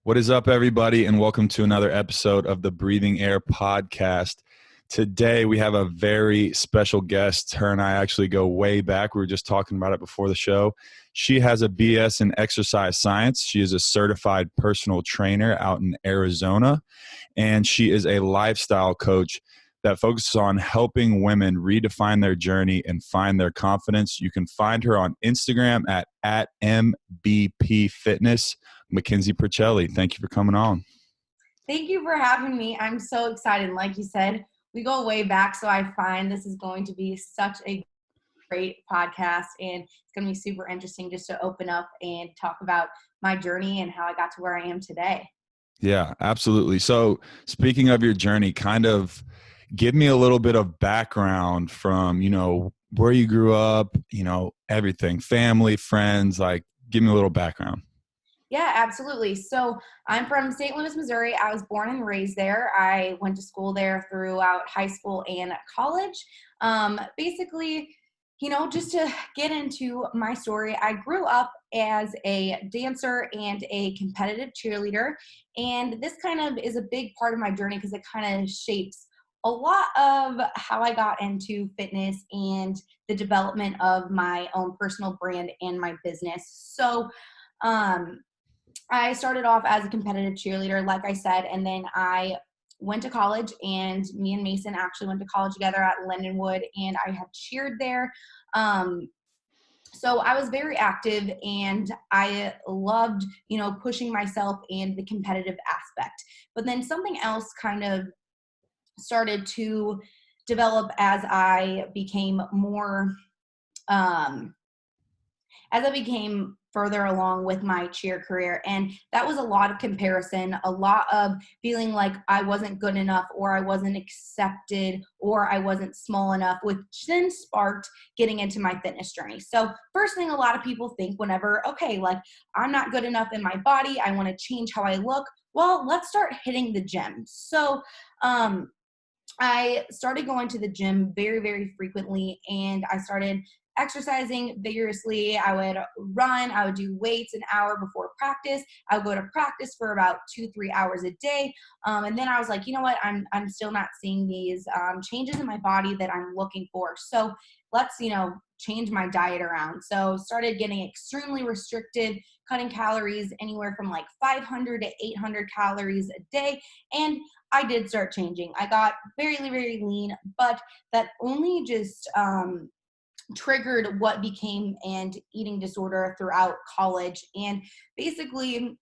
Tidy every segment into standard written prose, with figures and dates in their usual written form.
What is up, everybody, and welcome to another episode of the Breathing Air Podcast. Today, we have a very special guest. Her and I actually go way back. We were just talking about it before the show. She has a BS in exercise science. She is a certified personal trainer out in Arizona, and she is a lifestyle coach that focuses on helping women redefine their journey and find their confidence. You can find her on Instagram at MBP Fitness. MacKenzie Puricelli, thank you for coming on. Thank you for having me. I'm so excited. Like you said, we go way back, so I find this is going to be such a great podcast, and it's going to be super interesting just to open up and talk about my journey and how I got to where I am today. Yeah, absolutely. So speaking of your journey, kind of give me a little bit of background from, where you grew up, everything, family, friends, like give me a little background. Yeah, absolutely. So I'm from St. Louis, Missouri. I was born and raised there. I went to school there throughout high school and college. Basically, just to get into my story, I grew up as a dancer and a competitive cheerleader. And this kind of is a big part of my journey because it kind of shapes a lot of how I got into fitness and the development of my own personal brand and my business. So, I started off as a competitive cheerleader, like I said, and then I went to college, and me and Mason actually went to college together at Lindenwood, and I had cheered there. So I was very active, and I loved, pushing myself and the competitive aspect. But then something else kind of started to develop as I became further along with my cheer career. And that was a lot of comparison, a lot of feeling like I wasn't good enough, or I wasn't accepted, or I wasn't small enough, which then sparked getting into my fitness journey. So first thing a lot of people think whenever, okay, like I'm not good enough in my body, I want to change how I look. Well, let's start hitting the gym. So, I started going to the gym very, very frequently, and I started exercising vigorously. I would run, I would do weights an hour before practice. I would go to practice for about 2-3 hours a day. And then I was like, you know what, I'm still not seeing these changes in my body that I'm looking for. So let's, change my diet around. So started getting extremely restricted, cutting calories anywhere from like 500 to 800 calories a day. And I did start changing. I got very, very lean, but that only just triggered what became an eating disorder throughout college. And basically,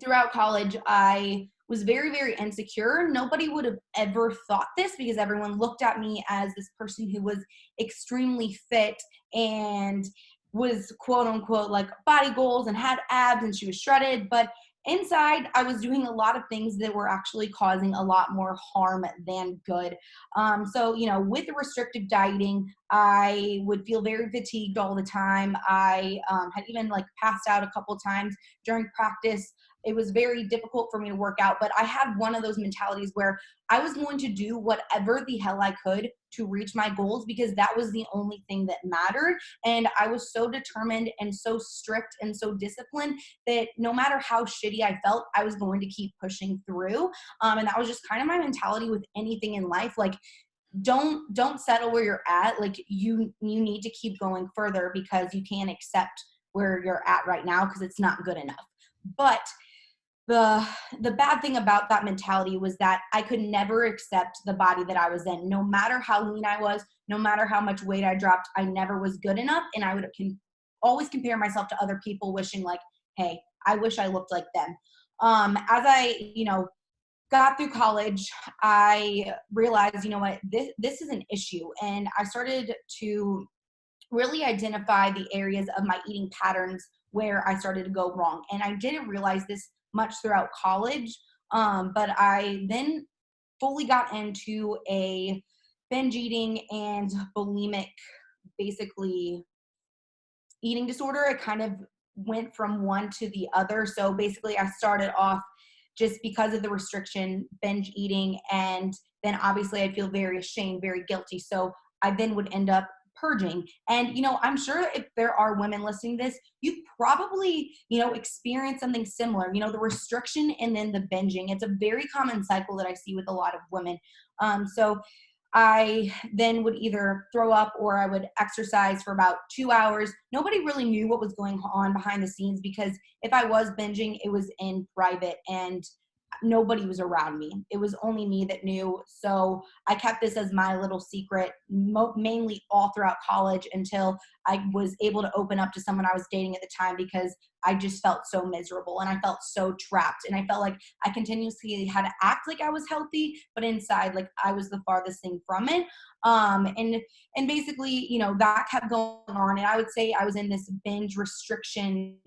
throughout college, I was very, very insecure. Nobody would have ever thought this because everyone looked at me as this person who was extremely fit and was quote unquote like body goals and had abs, and she was shredded. But inside, I was doing a lot of things that were actually causing a lot more harm than good. So, with the restrictive dieting, I would feel very fatigued all the time. I had even like passed out a couple times during practice. It was very difficult for me to work out, but I had one of those mentalities where I was going to do whatever the hell I could to reach my goals, because that was the only thing that mattered. And I was so determined and so strict and so disciplined that no matter how shitty I felt, I was going to keep pushing through. And that was just kind of my mentality with anything in life. Like, don't settle where you're at. Like you need to keep going further, because you can't accept where you're at right now because it's not good enough. But the bad thing about that mentality was that I could never accept the body that I was in. No matter how lean I was, no matter how much weight I dropped, I never was good enough. And I would always compare myself to other people, wishing like, hey, I wish I looked like them. As I, got through college, I realized, what, this is an issue. And I started to really identify the areas of my eating patterns where I started to go wrong. And I didn't realize this much throughout college, but I then fully got into a binge eating and bulimic, basically, eating disorder. It kind of went from one to the other. So basically, I started off just because of the restriction, binge eating, and then obviously I'd feel very ashamed, very guilty. So I then would end up purging. And, I'm sure if there are women listening to this, you probably, experience something similar, the restriction and then the binging. It's a very common cycle that I see with a lot of women. So I then would either throw up or I would exercise for about 2 hours. Nobody really knew what was going on behind the scenes, because if I was binging, it was in private and nobody was around me. It was only me that knew. So I kept this as my little secret, mainly all throughout college, until I was able to open up to someone I was dating at the time, because I just felt so miserable and I felt so trapped. And I felt like I continuously had to act like I was healthy, but inside, like, I was the farthest thing from it. And basically, that kept going on. And I would say I was in this binge restriction,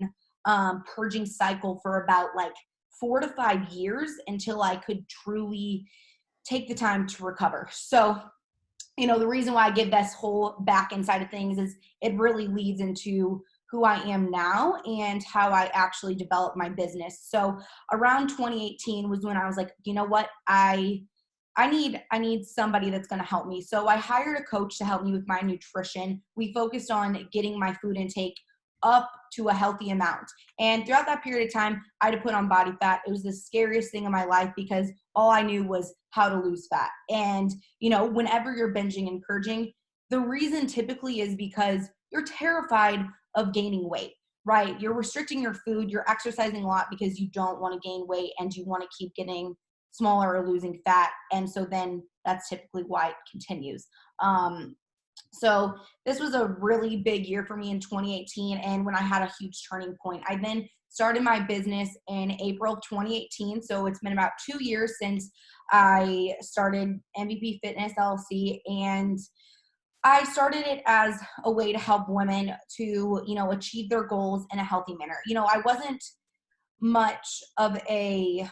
purging cycle for about like 4 to 5 years until I could truly take the time to recover. So, the reason why I give this whole back end side of things is it really leads into who I am now and how I actually developed my business. So around 2018 was when I was like, you know what, I need somebody that's going to help me. So I hired a coach to help me with my nutrition. We focused on getting my food intake up to a healthy amount. And throughout that period of time, I had to put on body fat. It was the scariest thing in my life, because all I knew was how to lose fat. And, whenever you're binging and purging, the reason typically is because you're terrified of gaining weight, right? You're restricting your food, you're exercising a lot because you don't want to gain weight and you want to keep getting smaller or losing fat. And so then that's typically why it continues. So this was a really big year for me in 2018, and when I had a huge turning point. I then started my business in April of 2018, so it's been about 2 years since I started MVP Fitness LLC, and I started it as a way to help women to, achieve their goals in a healthy manner. I wasn't much of a,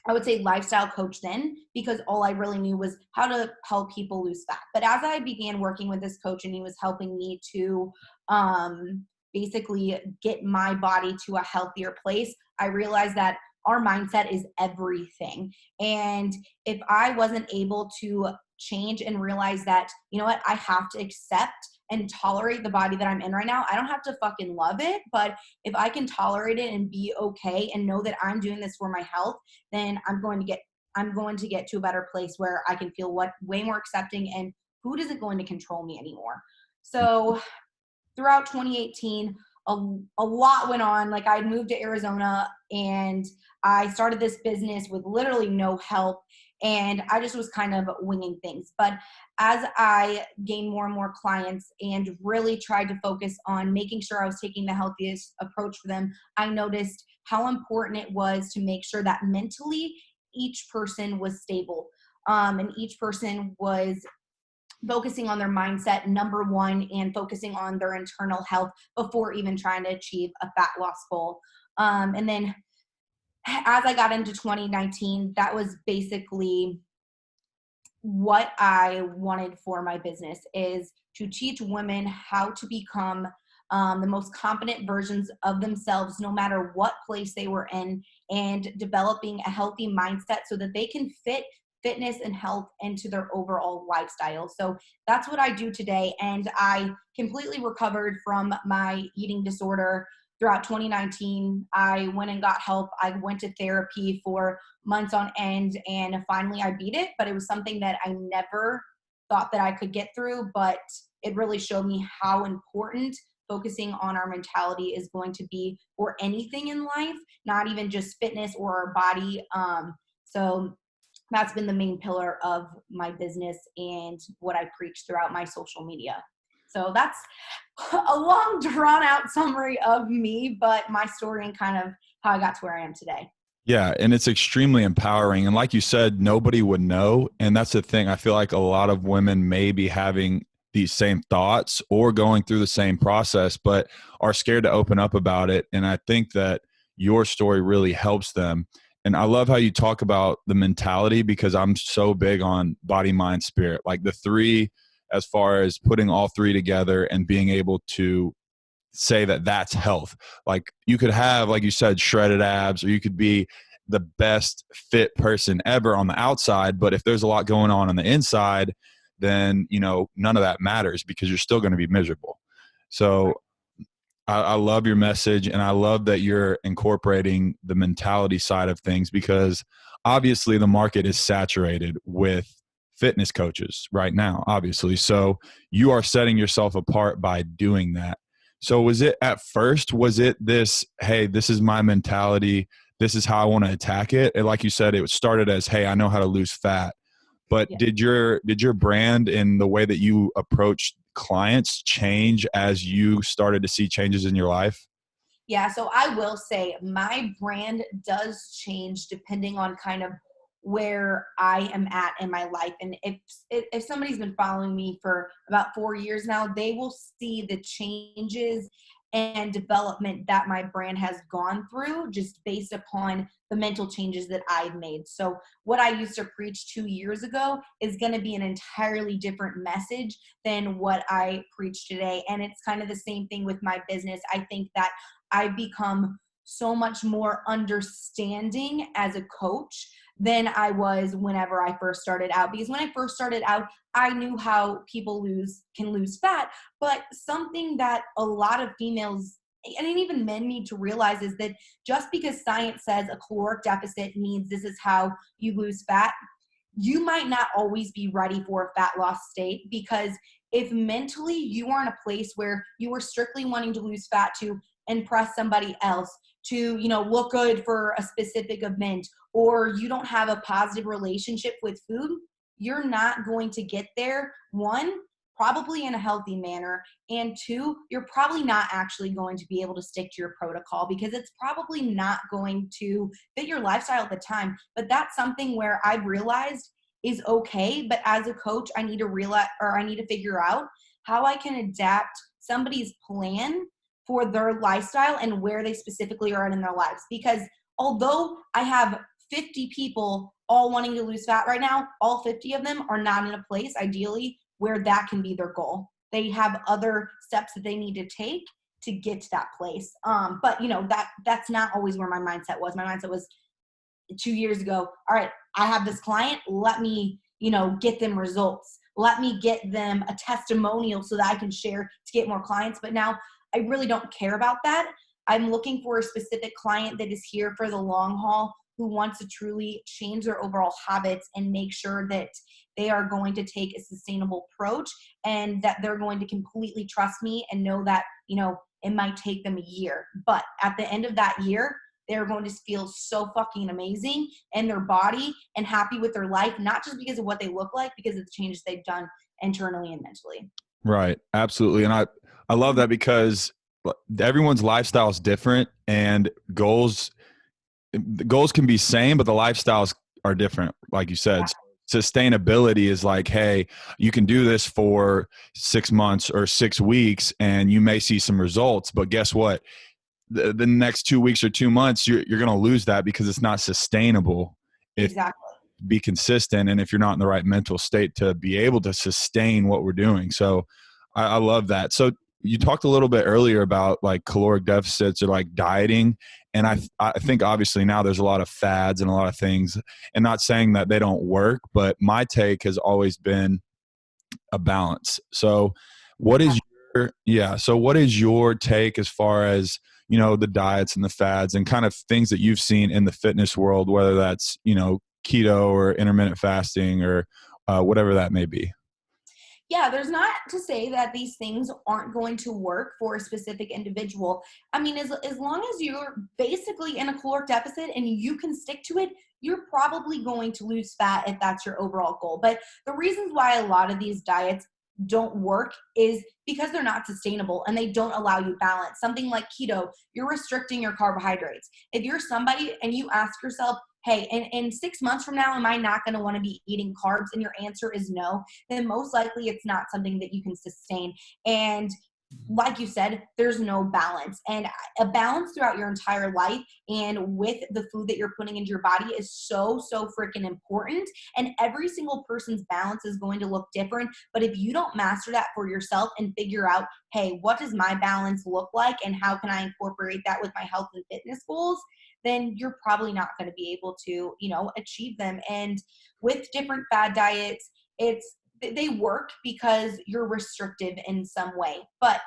I would say, lifestyle coach then, because all I really knew was how to help people lose fat. But as I began working with this coach and he was helping me to basically get my body to a healthier place, I realized that our mindset is everything. And if I wasn't able to change and realize that, I have to accept and tolerate the body that I'm in right now. I don't have to fucking love it, but if I can tolerate it and be okay and know that I'm doing this for my health, then I'm going to get to a better place where I can feel way more accepting, and food isn't going to control me anymore. So throughout 2018, a lot went on. Like, I had moved to Arizona and I started this business with literally no help, and I just was kind of winging things. But as I gained more and more clients and really tried to focus on making sure I was taking the healthiest approach for them, I noticed how important it was to make sure that mentally each person was stable, and each person was focusing on their mindset, number one, and focusing on their internal health before even trying to achieve a fat loss goal. And then as I got into 2019, that was basically what I wanted for my business, is to teach women how to become the most confident versions of themselves, no matter what place they were in, and developing a healthy mindset so that they can fit fitness and health into their overall lifestyle. So that's what I do today. And I completely recovered from my eating disorder throughout 2019. I went and got help. I went to therapy for months on end, and finally I beat it. But it was something that I never thought that I could get through, but it really showed me how important focusing on our mentality is going to be for anything in life, not even just fitness or our body. So that's been the main pillar of my business and what I preach throughout my social media. So that's a long, drawn out summary of me, but my story and kind of how I got to where I am today. Yeah, and it's extremely empowering. And like you said, nobody would know. And that's the thing. I feel like a lot of women may be having these same thoughts or going through the same process, but are scared to open up about it. And I think that your story really helps them. And I love how you talk about the mentality, because I'm so big on body, mind, spirit, like the three, as far as putting all three together and being able to say that that's health. Like, you could have, like you said, shredded abs, or you could be the best fit person ever on the outside, but if there's a lot going on the inside, then, none of that matters because you're still going to be miserable. So I love your message, and I love that you're incorporating the mentality side of things, because obviously the market is saturated with fitness coaches right now, obviously. So you are setting yourself apart by doing that. So was it this, hey, this is my mentality, this is how I want to attack it? And like you said, it started as, hey, I know how to lose fat. But Yeah. did your brand and the way that you approach clients change as you started to see changes in your life? Yeah, so I will say my brand does change depending on kind of where I am at in my life. And if somebody's been following me for about 4 years now, they will see the changes and development that my brand has gone through just based upon the mental changes that I've made. So what I used to preach 2 years ago is going to be an entirely different message than what I preach today. And it's kind of the same thing with my business. I think that I've become so much more understanding as a coach than I was whenever I first started out. Because when I first started out, I knew how people can lose fat, but something that a lot of females and even men need to realize is that just because science says a caloric deficit means this is how you lose fat, you might not always be ready for a fat loss state, because if mentally you are in a place where you are strictly wanting to lose fat to impress somebody else, to look good for a specific event, or you don't have a positive relationship with food, you're not going to get there. One, probably in a healthy manner, and two, you're probably not actually going to be able to stick to your protocol because it's probably not going to fit your lifestyle at the time. But that's something where I've realized is okay, but as a coach, I need to figure out how I can adapt somebody's plan for their lifestyle and where they specifically are in their lives. Because although I have 50 people all wanting to lose fat right now, all 50 of them are not in a place, ideally, where that can be their goal. They have other steps that they need to take to get to that place. But that's not always where my mindset was. My mindset was 2 years ago, all right, I have this client, let me, get them results. Let me get them a testimonial so that I can share to get more clients. But now I really don't care about that. I'm looking for a specific client that is here for the long haul, who wants to truly change their overall habits and make sure that they are going to take a sustainable approach, and that they're going to completely trust me and know that, it might take them a year. But at the end of that year, they're going to feel so fucking amazing in their body and happy with their life, not just because of what they look like, because of the changes they've done internally and mentally. Right. Absolutely. And I love that, because everyone's lifestyle is different, and the goals can be same, but the lifestyles are different. Like you said, sustainability is like, hey, you can do this for 6 months or 6 weeks and you may see some results, but guess what? The next 2 weeks or 2 months, you're going to lose that because it's not sustainable. If Exactly. be consistent, and if you're not in the right mental state to be able to sustain what we're doing. So I love that. So you talked a little bit earlier about like caloric deficits or like dieting. And I think obviously now there's a lot of fads and a lot of things, and not saying that they don't work, but my take has always been a balance. So what is what is your take as far as, the diets and the fads and kind of things that you've seen in the fitness world, whether that's, keto or intermittent fasting or whatever that may be? Yeah, there's not to say that these things aren't going to work for a specific individual. I mean, as long as you're basically in a caloric deficit and you can stick to it, you're probably going to lose fat if that's your overall goal. But the reasons why a lot of these diets don't work is because they're not sustainable and they don't allow you balance. Something like keto, you're restricting your carbohydrates. If you're somebody and you ask yourself, hey, in 6 months from now, am I not going to want to be eating carbs? And your answer is no, then most likely it's not something that you can sustain. And like you said, there's no balance. And a balance throughout your entire life and with the food that you're putting into your body is so freaking important. And every single person's balance is going to look different. But if you don't master that for yourself and figure out, hey, what does my balance look like and how can I incorporate that with my health and fitness goals, then you're probably not going to be able to, achieve them. And with different fad diets, it's they work because you're restrictive in some way. But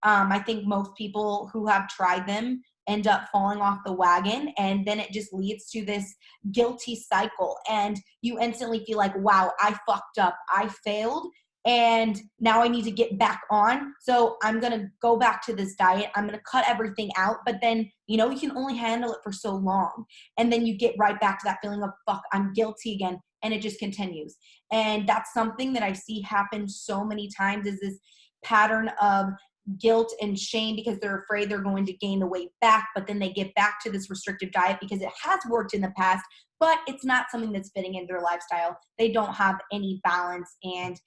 I think most people who have tried them end up falling off the wagon, and then it just leads to this guilty cycle, and you instantly feel like, wow, I fucked up, I failed, and now I need to get back on. So I'm going to go back to this diet. I'm going to cut everything out. But then, you know, you can only handle it for so long. And then you get right back to that feeling of, fuck, I'm guilty again. And it just continues. And that's something that I see happen so many times, is this pattern of guilt and shame because they're afraid they're going to gain the weight back. But then they get back to this restrictive diet because it has worked in the past, but it's not something that's fitting into their lifestyle. They don't have any balance, and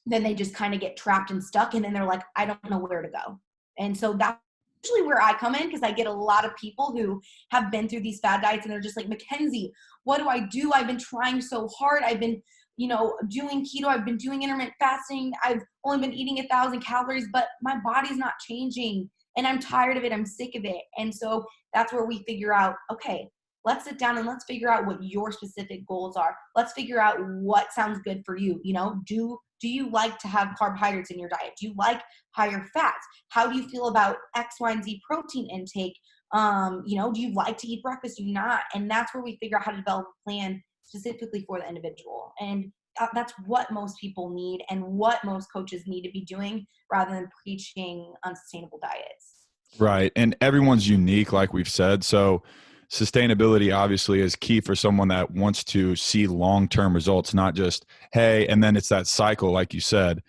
then they just kind of get trapped and stuck, and then they're like, I don't know where to go. And so that's usually where I come in, because I get a lot of people who have been through these fad diets and they're just like, MacKenzie, what do I do? I've been trying so hard. I've been, you know, doing keto. I've been doing intermittent fasting. I've only been eating 1,000 calories, but my body's not changing, and I'm tired of it. I'm sick of it. And so that's where we figure out, okay, let's sit down and let's figure out what your specific goals are. Let's figure out what sounds good for you. You know, do you like to have carbohydrates in your diet? Do you like higher fats? How do you feel about X, Y, and Z protein intake? You know, do you like to eat breakfast? Do you not? And that's where we figure out how to develop a plan specifically for the individual. And that's what most people need, and what most coaches need to be doing, rather than preaching unsustainable diets. Right. And everyone's unique, like we've said. So sustainability obviously is key for someone that wants to see long-term results, not just, hey, and then it's that cycle, like you said.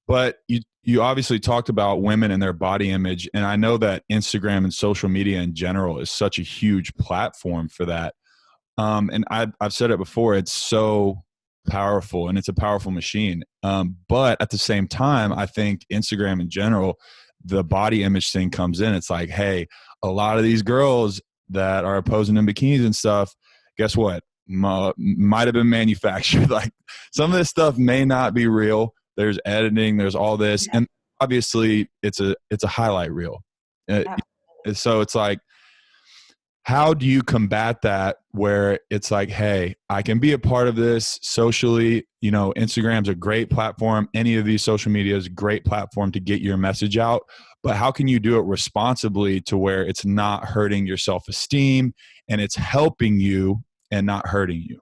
But you obviously talked about women and their body image. And I know that Instagram and social media in general is such a huge platform for that. And I've said it before, it's so powerful, and it's a powerful machine. But at the same time, I think Instagram in general, the body image thing comes in. It's like, hey, a lot of these girls that are posing in bikinis and stuff, guess what? Might have been manufactured. Like, some of this stuff may not be real. There's editing, there's all this. And obviously it's a highlight reel. So it's like, how do you combat that, where it's like, hey, I can be a part of this socially? You know, Instagram's a great platform. Any of these social media is a great platform to get your message out. But how can you do it responsibly to where it's not hurting your self-esteem and it's helping you and not hurting you?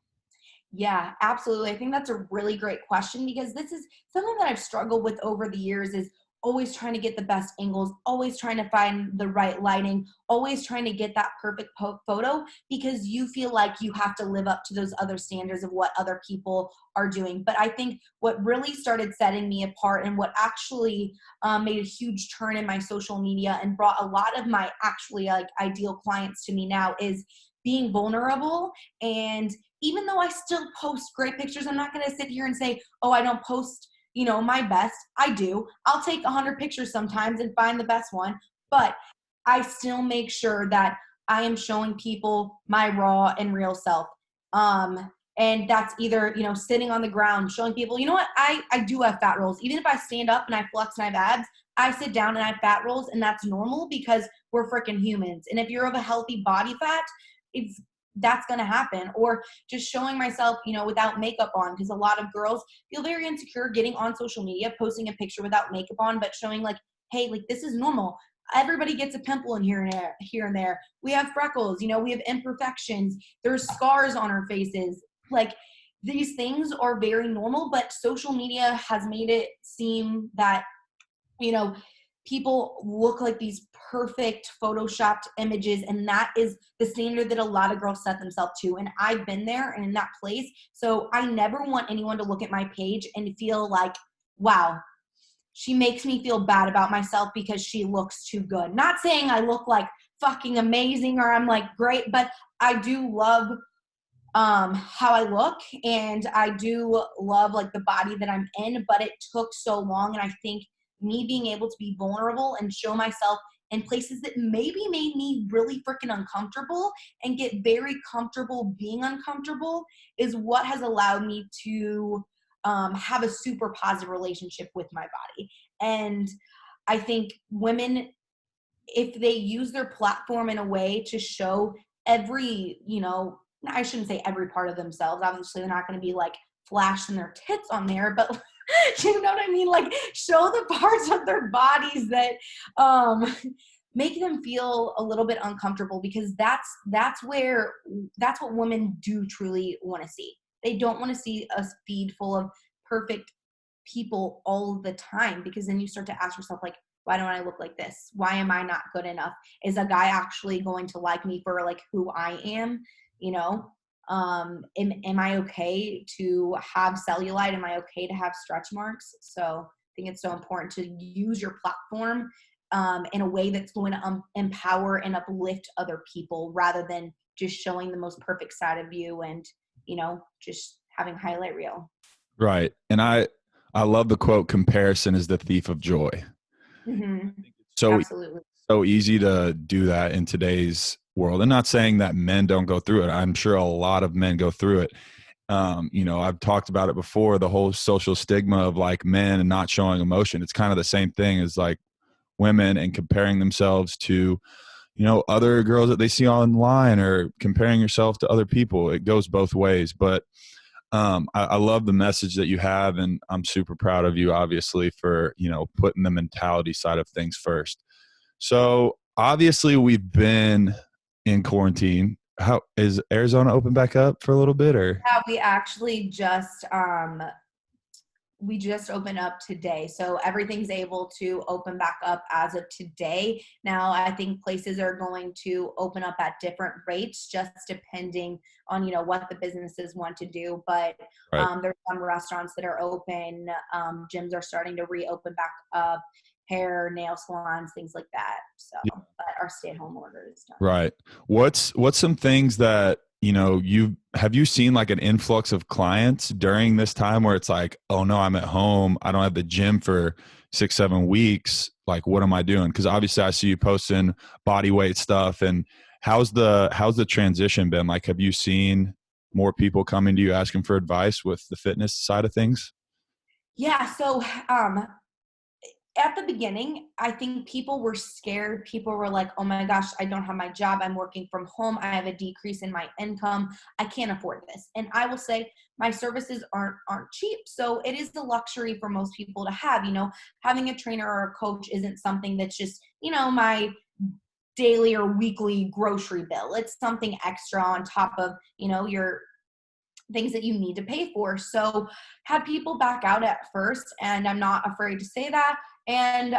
Yeah, absolutely. I think that's a really great question, because this is something that I've struggled with over the years, is always trying to get the best angles, always trying to find the right lighting, always trying to get that perfect photo, because you feel like you have to live up to those other standards of what other people are doing. But I think what really started setting me apart, and what actually made a huge turn in my social media and brought a lot of my actually like ideal clients to me now, is being vulnerable. And even though I still post great pictures, I'm not going to sit here and say, oh, I don't post, you know, my best. I do. I'll take 100 pictures sometimes and find the best one, but I still make sure that I am showing people my raw and real self. And that's either, you know, sitting on the ground, showing people, you know what, I do have fat rolls. Even if I stand up and I flex and I have abs, I sit down and I have fat rolls, and that's normal, because we're freaking humans. And if you're of a healthy body fat, that's going to happen. Or just showing myself, you know, without makeup on, because a lot of girls feel very insecure getting on social media, posting a picture without makeup on, but showing like, hey, like, this is normal. Everybody gets a pimple in here and there. We have freckles, you know, we have imperfections. There's scars on our faces. Like, these things are very normal, but social media has made it seem that, you know, people look like these perfect photoshopped images, and that is the standard that a lot of girls set themselves to. And I've been there and in that place. So I never want anyone to look at my page and feel like, wow, she makes me feel bad about myself because she looks too good. Not saying I look like fucking amazing or I'm like great, but I do love how I look, and I do love like the body that I'm in. But it took so long, and I think me being able to be vulnerable and show myself in places that maybe made me really freaking uncomfortable and get very comfortable being uncomfortable is what has allowed me to have a super positive relationship with my body. And I think women, if they use their platform in a way to show every, you know, I shouldn't say every part of themselves. Obviously, they're not going to be like flashing their tits on there, but you know what I mean? Like show the parts of their bodies that make them feel a little bit uncomfortable, because that's what women do truly want to see. They don't want to see a feed full of perfect people all the time, because then you start to ask yourself, like, why don't I look like this? Why am I not good enough? Is a guy actually going to like me for like who I am? You know, am I okay to have cellulite? Am I okay to have stretch marks? So I think it's so important to use your platform in a way that's going to empower and uplift other people, rather than just showing the most perfect side of you and, you know, just having highlight reel. Right. And I love the quote, comparison is the thief of joy. Mm-hmm. So Absolutely. so easy to do that in today's world. And not saying that men don't go through it. I'm sure a lot of men go through it. You know, I've talked about it before, the whole social stigma of like men and not showing emotion. It's kind of the same thing as like women and comparing themselves to, you know, other girls that they see online, or comparing yourself to other people. It goes both ways. But I love the message that you have, and I'm super proud of you, obviously, for, you know, putting the mentality side of things first. So obviously we've been in quarantine. How is Arizona open back up for a little bit, or? Yeah, we just opened up today. So everything's able to open back up as of today. Now, I think places are going to open up at different rates, just depending on, you know, what the businesses want to do. But Right. there's some restaurants that are open. Gyms are starting to reopen back up, hair, nail salons, things like that. So, but our stay-at-home order is done. Right. What's some things that, you know, you seen like an influx of clients during this time where it's like, oh no, I'm at home, I don't have the gym for 6-7 weeks. Like, what am I doing? Because obviously I see you posting body weight stuff. And how's the transition been? Like, have you seen more people coming to you asking for advice with the fitness side of things? Yeah. So, at the beginning, I think people were scared. People were like, oh my gosh, I don't have my job. I'm working from home. I have a decrease in my income. I can't afford this. And I will say my services aren't cheap. So it is a luxury for most people to have. You know, having a trainer or a coach isn't something that's just, you know, my daily or weekly grocery bill. It's something extra on top of, you know, your things that you need to pay for. So had people back out at first, and I'm not afraid to say that. And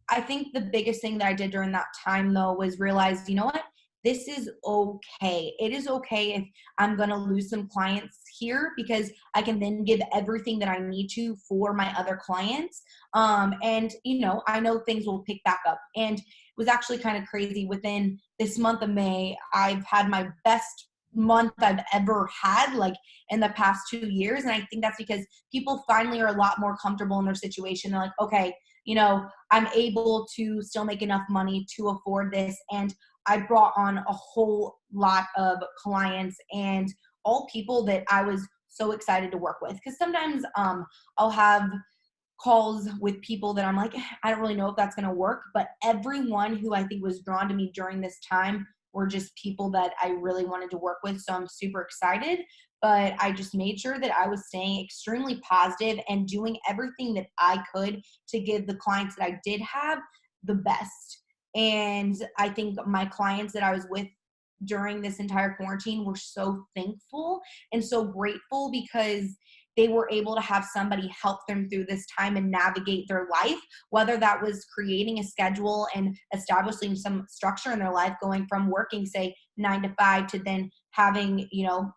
I think the biggest thing that I did during that time though was realize, you know what? This is okay. It is okay if I'm going to lose some clients here, because I can then give everything that I need to for my other clients. And, you know, I know things will pick back up. And it was actually kind of crazy. Within this month of May, I've had my best month I've ever had, like in the past 2 years. And I think that's because people finally are a lot more comfortable in their situation. They're like, okay, you know, I'm able to still make enough money to afford this. And I brought on a whole lot of clients, and all people that I was so excited to work with. Because sometimes I'll have calls with people that I'm like, I don't really know if that's going to work. But everyone who I think was drawn to me during this time were just people that I really wanted to work with. So I'm super excited. But I just made sure that I was staying extremely positive and doing everything that I could to give the clients that I did have the best. And I think my clients that I was with during this entire quarantine were so thankful and so grateful, because they were able to have somebody help them through this time and navigate their life, whether that was creating a schedule and establishing some structure in their life, going from working, say, 9 to 5 to then having, you know,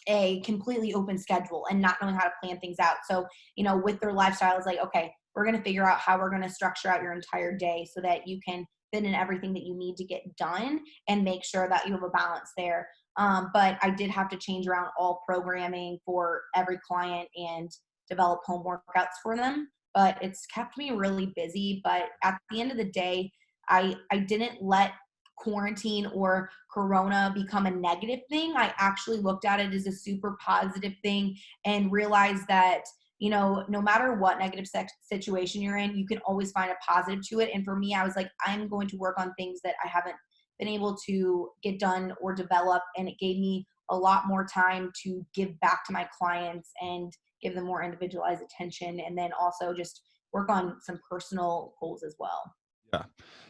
a completely open schedule and not knowing how to plan things out. So, you know, with their lifestyle, it's like, okay, we're going to figure out how we're going to structure out your entire day so that you can fit in everything that you need to get done and make sure that you have a balance there. But I did have to change around all programming for every client and develop home workouts for them. But it's kept me really busy. But at the end of the day, I didn't let quarantine or corona become a negative thing. I actually looked at it as a super positive thing and realized that, you know, no matter what negative situation you're in, you can always find a positive to it. And for me, I was like, I'm going to work on things that I haven't been able to get done or develop. And it gave me a lot more time to give back to my clients and give them more individualized attention, and then also just work on some personal goals as well. Yeah.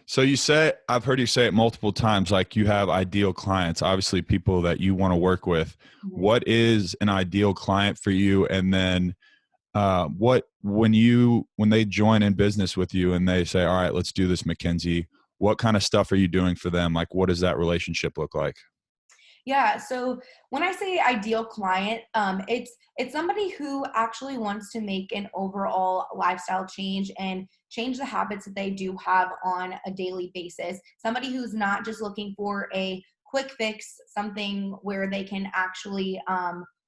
So you say, I've heard you say it multiple times, like you have ideal clients, obviously people that you want to work with. Mm-hmm. What is an ideal client for you? And then when they join in business with you and they say, all right, let's do this, MacKenzie, what kind of stuff are you doing for them? Like, what does that relationship look like? Yeah. So when I say ideal client, it's somebody who actually wants to make an overall lifestyle change and change the habits that they do have on a daily basis. Somebody who's not just looking for a quick fix, something where they can actually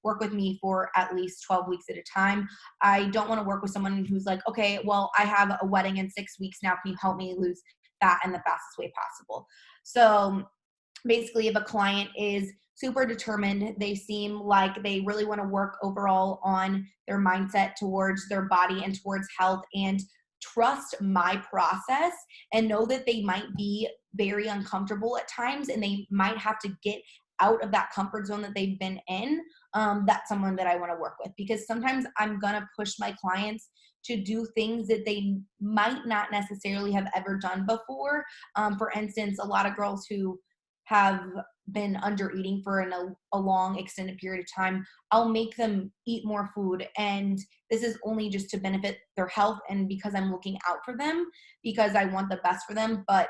work with me for at least 12 weeks at a time. I don't want to work with someone who's like, okay, well, I have a wedding in 6 weeks now. Can you help me lose fat in the fastest way possible? So basically, if a client is super determined, they seem like they really want to work overall on their mindset towards their body and towards health, and trust my process and know that they might be very uncomfortable at times and they might have to get out of that comfort zone that they've been in, that's someone that I want to work with, because sometimes I'm going to push my clients to do things that they might not necessarily have ever done before. For instance, a lot of girls who have been under eating for a long extended period of time, I'll make them eat more food. And this is only just to benefit their health and because I'm looking out for them, because I want the best for them. But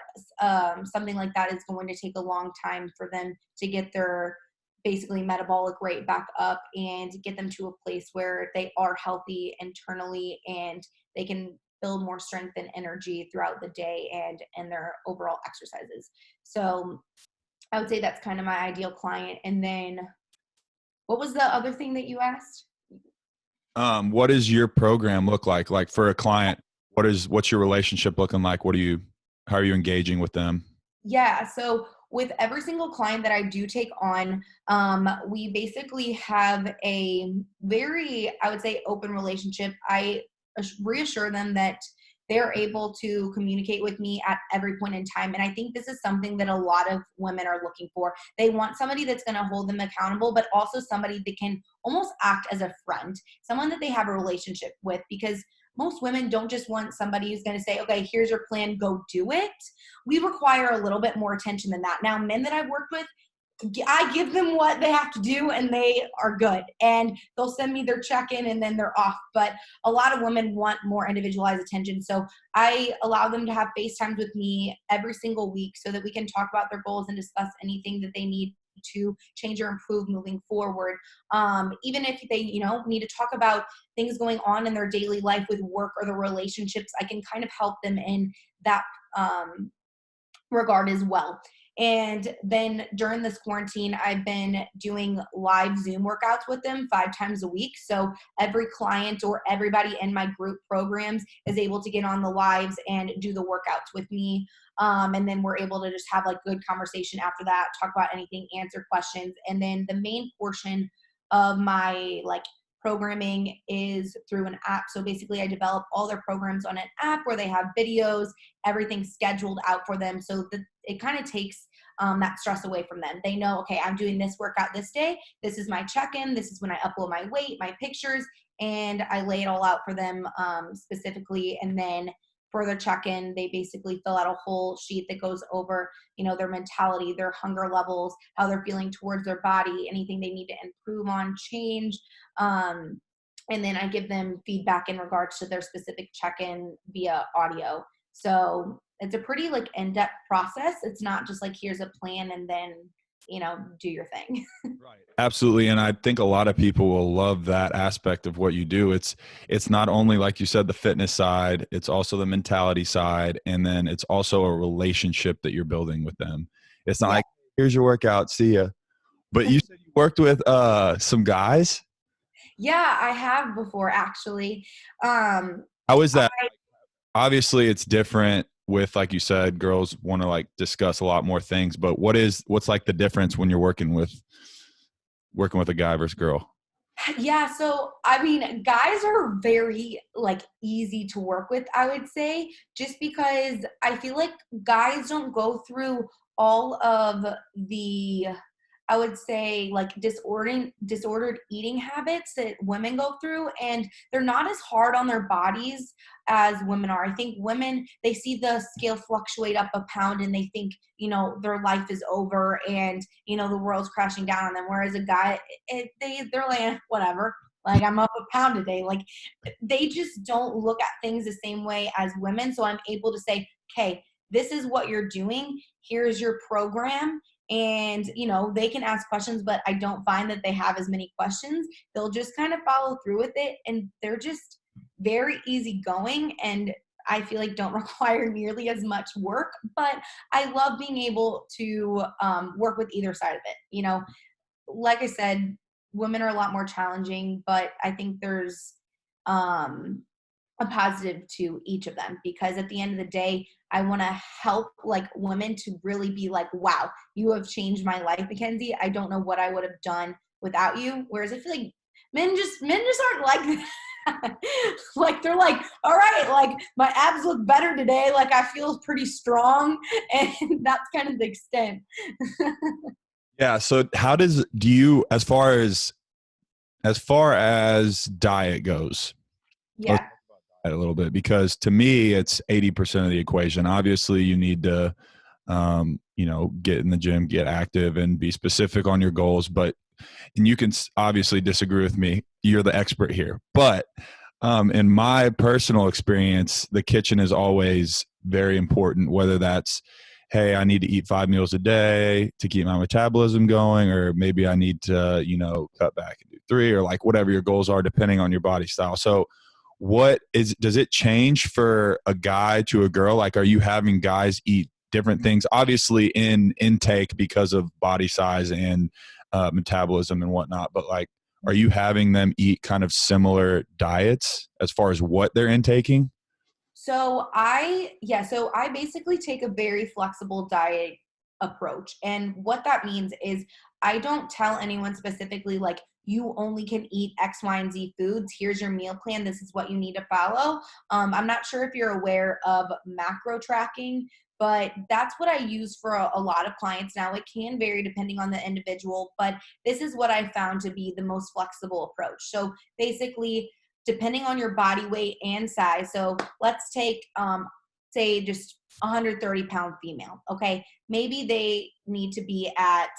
something like that is going to take a long time for them to get their basically metabolic rate back up and get them to a place where they are healthy internally and they can build more strength and energy throughout the day and in their overall exercises. So I would say that's kind of my ideal client. And then what was the other thing that you asked? What does your program look like? Like for a client, what's your relationship looking like? How are you engaging with them? Yeah. So with every single client that I do take on, we basically have a very, I would say, open relationship. I reassure them that they're able to communicate with me at every point in time. And I think this is something that a lot of women are looking for. They want somebody that's going to hold them accountable, but also somebody that can almost act as a friend, someone that they have a relationship with, because most women don't just want somebody who's going to say, okay, here's your plan, go do it. We require a little bit more attention than that. Now, men that I've worked with, I give them what they have to do and they are good, and they'll send me their check-in and then they're off. But a lot of women want more individualized attention. So I allow them to have FaceTimes with me every single week so that we can talk about their goals and discuss anything that they need to change or improve moving forward. Even if they, need to talk about things going on in their daily life with work or the relationships, I can kind of help them in that regard as well. And then during this quarantine, I've been doing live Zoom workouts with them 5 times a week. So every client or everybody in my group programs is able to get on the lives and do the workouts with me. And then we're able to just have like good conversation after that, talk about anything, answer questions. And then the main portion of my programming is through an app. So basically I develop all their programs on an app where they have videos, everything scheduled out for them. So that it kind of takes that stress away from them. They know, okay, I'm doing this workout this day. This is my check-in. This is when I upload my weight, my pictures, and I lay it all out for them specifically. And then for their check-in, they basically fill out a whole sheet that goes over, their mentality, their hunger levels, how they're feeling towards their body, anything they need to improve on, change. And then I give them feedback in regards to their specific check-in via audio. So it's a pretty in-depth process. It's not just here's a plan and then, do your thing. Right. Absolutely. And I think a lot of people will love that aspect of what you do. It's not only, like you said, the fitness side, it's also the mentality side. And then it's also a relationship that you're building with them. It's not Yeah. like, here's your workout, see ya. But you said you worked with some guys. Yeah, I have before actually. How is that? I, Obviously it's different with, like you said, girls want to discuss a lot more things, but what's the difference when you're working with a guy versus girl? yeah, so I mean, guys are very easy to work with, I would say, just because I feel like guys don't go through all of the I would say like disordered eating habits that women go through, and they're not as hard on their bodies as women are. I think women, they see the scale fluctuate up a pound and they think, their life is over and, the world's crashing down on them. Whereas a guy, they're like, whatever. Like, I'm up a pound a day. Like, they just don't look at things the same way as women. So I'm able to say, okay, this is what you're doing. Here's your program. And, they can ask questions, but I don't find that they have as many questions. They'll just kind of follow through with it. And they're just very easygoing. And I feel like don't require nearly as much work, but I love being able to work with either side of it. Like I said, women are a lot more challenging, but I think there's a positive to each of them, because at the end of the day, I want to help like women to really be like, wow, you have changed my life, MacKenzie. I don't know what I would have done without you. Whereas I feel like men just aren't like that. Like, they're like, all right, like my abs look better today. Like, I feel pretty strong. And that's kind of the extent. Yeah. So do you, as far as diet goes, let's Yeah. talk about diet a little bit, because to me, it's 80% of the equation. Obviously you need to, get in the gym, get active, and be specific on your goals. And you can obviously disagree with me. You're the expert here. But in my personal experience, the kitchen is always very important, whether that's, hey, I need to eat 5 meals a day to keep my metabolism going, or maybe I need to, cut back and do 3, or like whatever your goals are, depending on your body style. So does it change for a guy to a girl? Like, are you having guys eat different things, obviously in intake because of body size and metabolism and whatnot, but like, are you having them eat kind of similar diets as far as what they're intaking? So I basically take a very flexible diet approach. And what that means is I don't tell anyone specifically, like, you only can eat X, Y, and Z foods. Here's your meal plan. This is what you need to follow. I'm not sure if you're aware of macro tracking, but that's what I use for a lot of clients now. It can vary depending on the individual, but this is what I found to be the most flexible approach. So basically, depending on your body weight and size. So let's take, say, just 130-pound female. Okay. Maybe they need to be at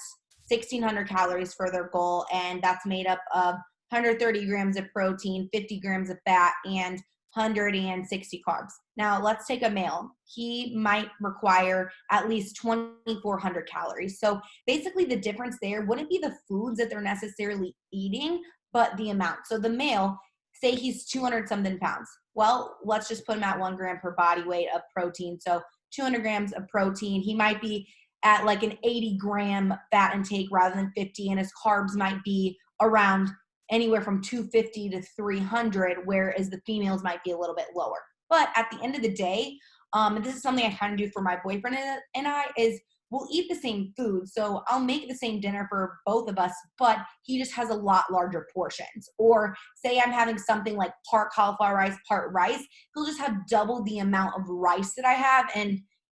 1,600 calories for their goal. And that's made up of 130 grams of protein, 50 grams of fat, and 160 carbs. Now let's take a male. He might require at least 2,400 calories. So basically the difference there wouldn't be the foods that they're necessarily eating, but the amount. So the male, say he's 200 something pounds. Well, let's just put him at 1 gram per body weight of protein. So 200 grams of protein. He might be at like an 80-gram fat intake rather than 50, and his carbs might be around anywhere from 250 to 300, whereas the females might be a little bit lower. But at the end of the day, and this is something I kind of do for my boyfriend and I, is we'll eat the same food. So I'll make the same dinner for both of us, but he just has a lot larger portions. Or say I'm having something like part cauliflower rice, part rice, he'll just have double the amount of rice that I have and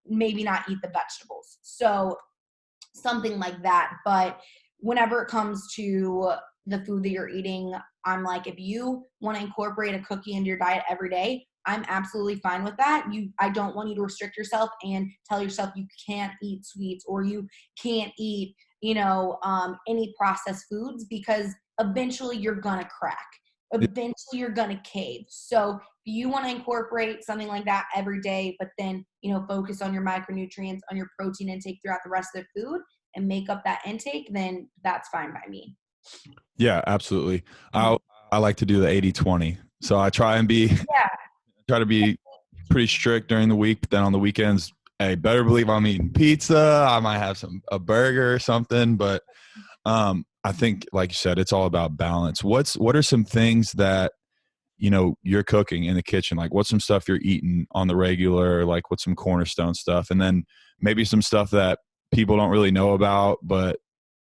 maybe not eat the vegetables. So something like that. But whenever it comes to the food that you're eating, I'm like, if you want to incorporate a cookie into your diet every day, I'm absolutely fine with that. I don't want you to restrict yourself and tell yourself you can't eat sweets or you can't eat, any processed foods, because eventually you're going to crack. Eventually you're going to cave. So if you want to incorporate something like that every day, but then, focus on your micronutrients, on your protein intake throughout the rest of the food and make up that intake, then that's fine by me. Yeah, absolutely. I like to do the 80-20. So I try to be pretty strict during the week, but then on the weekends, hey, better believe I'm eating pizza. I might have a burger or something, but I think, like you said, it's all about balance. What are some things that, you're cooking in the kitchen? Like, what's some stuff you're eating on the regular? Like, what's some cornerstone stuff? And then maybe some stuff that people don't really know about, but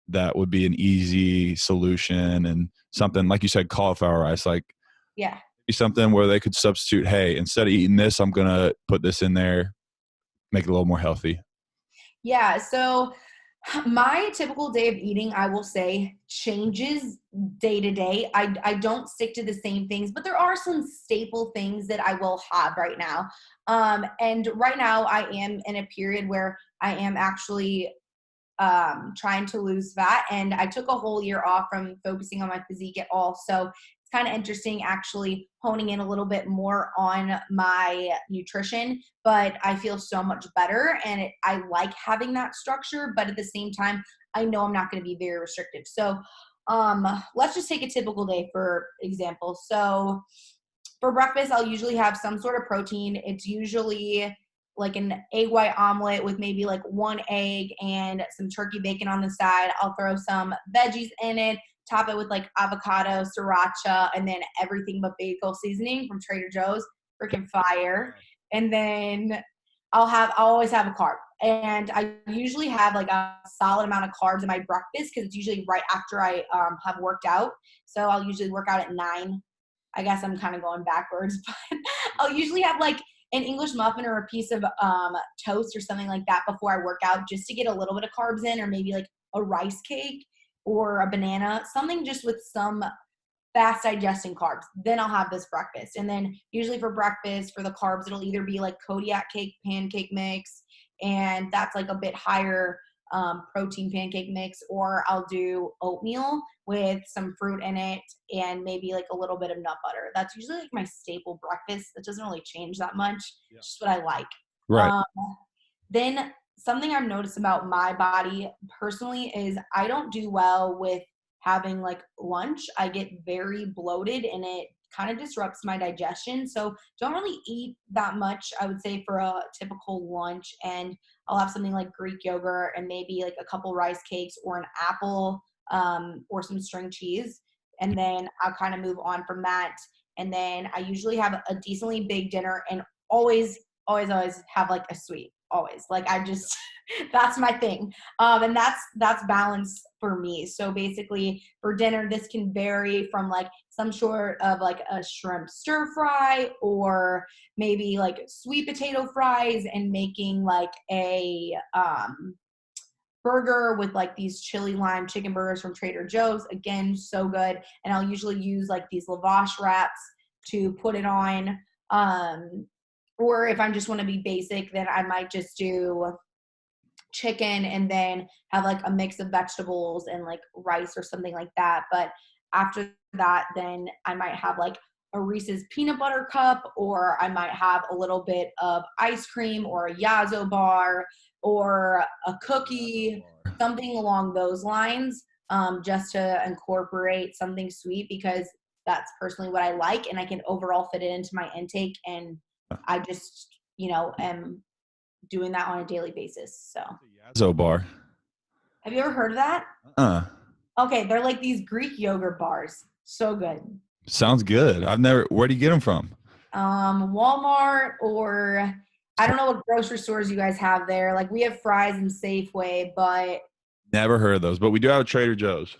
that would be an easy solution, and something like you said, cauliflower rice, like Yeah. something where they could substitute, hey, instead of eating this, I'm going to put this in there, make it a little more healthy. Yeah. So My typical day of eating, I will say, changes day to day. I don't stick to the same things, but there are some staple things that I will have right now. And right now I am in a period where I am actually trying to lose fat. And I took a whole year off from focusing on my physique at all. So it's kind of interesting actually honing in a little bit more on my nutrition, but I feel so much better and I like having that structure, but at the same time, I know I'm not going to be very restrictive. So let's just take a typical day, for example. So for breakfast, I'll usually have some sort of protein. It's usually like an egg white omelet with maybe like one egg and some turkey bacon on the side. I'll throw some veggies in it, top it with like avocado, sriracha, and then everything but bagel seasoning from Trader Joe's. Freaking fire. And then I'll always have a carb. And I usually have like a solid amount of carbs in my breakfast because it's usually right after I have worked out. So I'll usually work out at 9. I guess I'm kind of going backwards, but I'll usually have like an English muffin or a piece of toast or something like that before I work out just to get a little bit of carbs in, or maybe like a rice cake or a banana, something just with some fast digesting carbs. Then I'll have this breakfast. And then usually for breakfast, for the carbs, it'll either be like Kodiak cake, pancake mix, and that's like a bit higher protein pancake mix, or I'll do oatmeal with some fruit in it and maybe like a little bit of nut butter. That's usually like my staple breakfast. That doesn't really change that much. Yeah. It's just what I like. Right. Then something I've noticed about my body personally is I don't do well with having like lunch. I get very bloated and it kind of disrupts my digestion. So don't really eat that much, I would say, for a typical lunch. And I'll have something like Greek yogurt and maybe like a couple rice cakes or an apple or some string cheese. And then I'll kind of move on from that. And then I usually have a decently big dinner and always have like a sweet. Always. Like I just that's my thing. And that's balance for me. So basically for dinner, this can vary from like some sort of like a shrimp stir fry or maybe like sweet potato fries and making like a burger with like these chili lime chicken burgers from Trader Joe's. Again, so good. And I'll usually use like these lavash wraps to put it on. Or if I just want to be basic, then I might just do chicken and then have like a mix of vegetables and like rice or something like that. But after that, then I might have like a Reese's peanut butter cup, or I might have a little bit of ice cream or a Yazo bar or a cookie, something along those lines, just to incorporate something sweet because that's personally what I like and I can overall fit it into my intake. And I just, am doing that on a daily basis. So Yazo bar. Have you ever heard of that? Okay, they're like these Greek yogurt bars. So good. Sounds good. Where do you get them from? Walmart, or I don't know what grocery stores you guys have there. Like we have Fry's and Safeway, but never heard of those. But we do have Trader Joe's.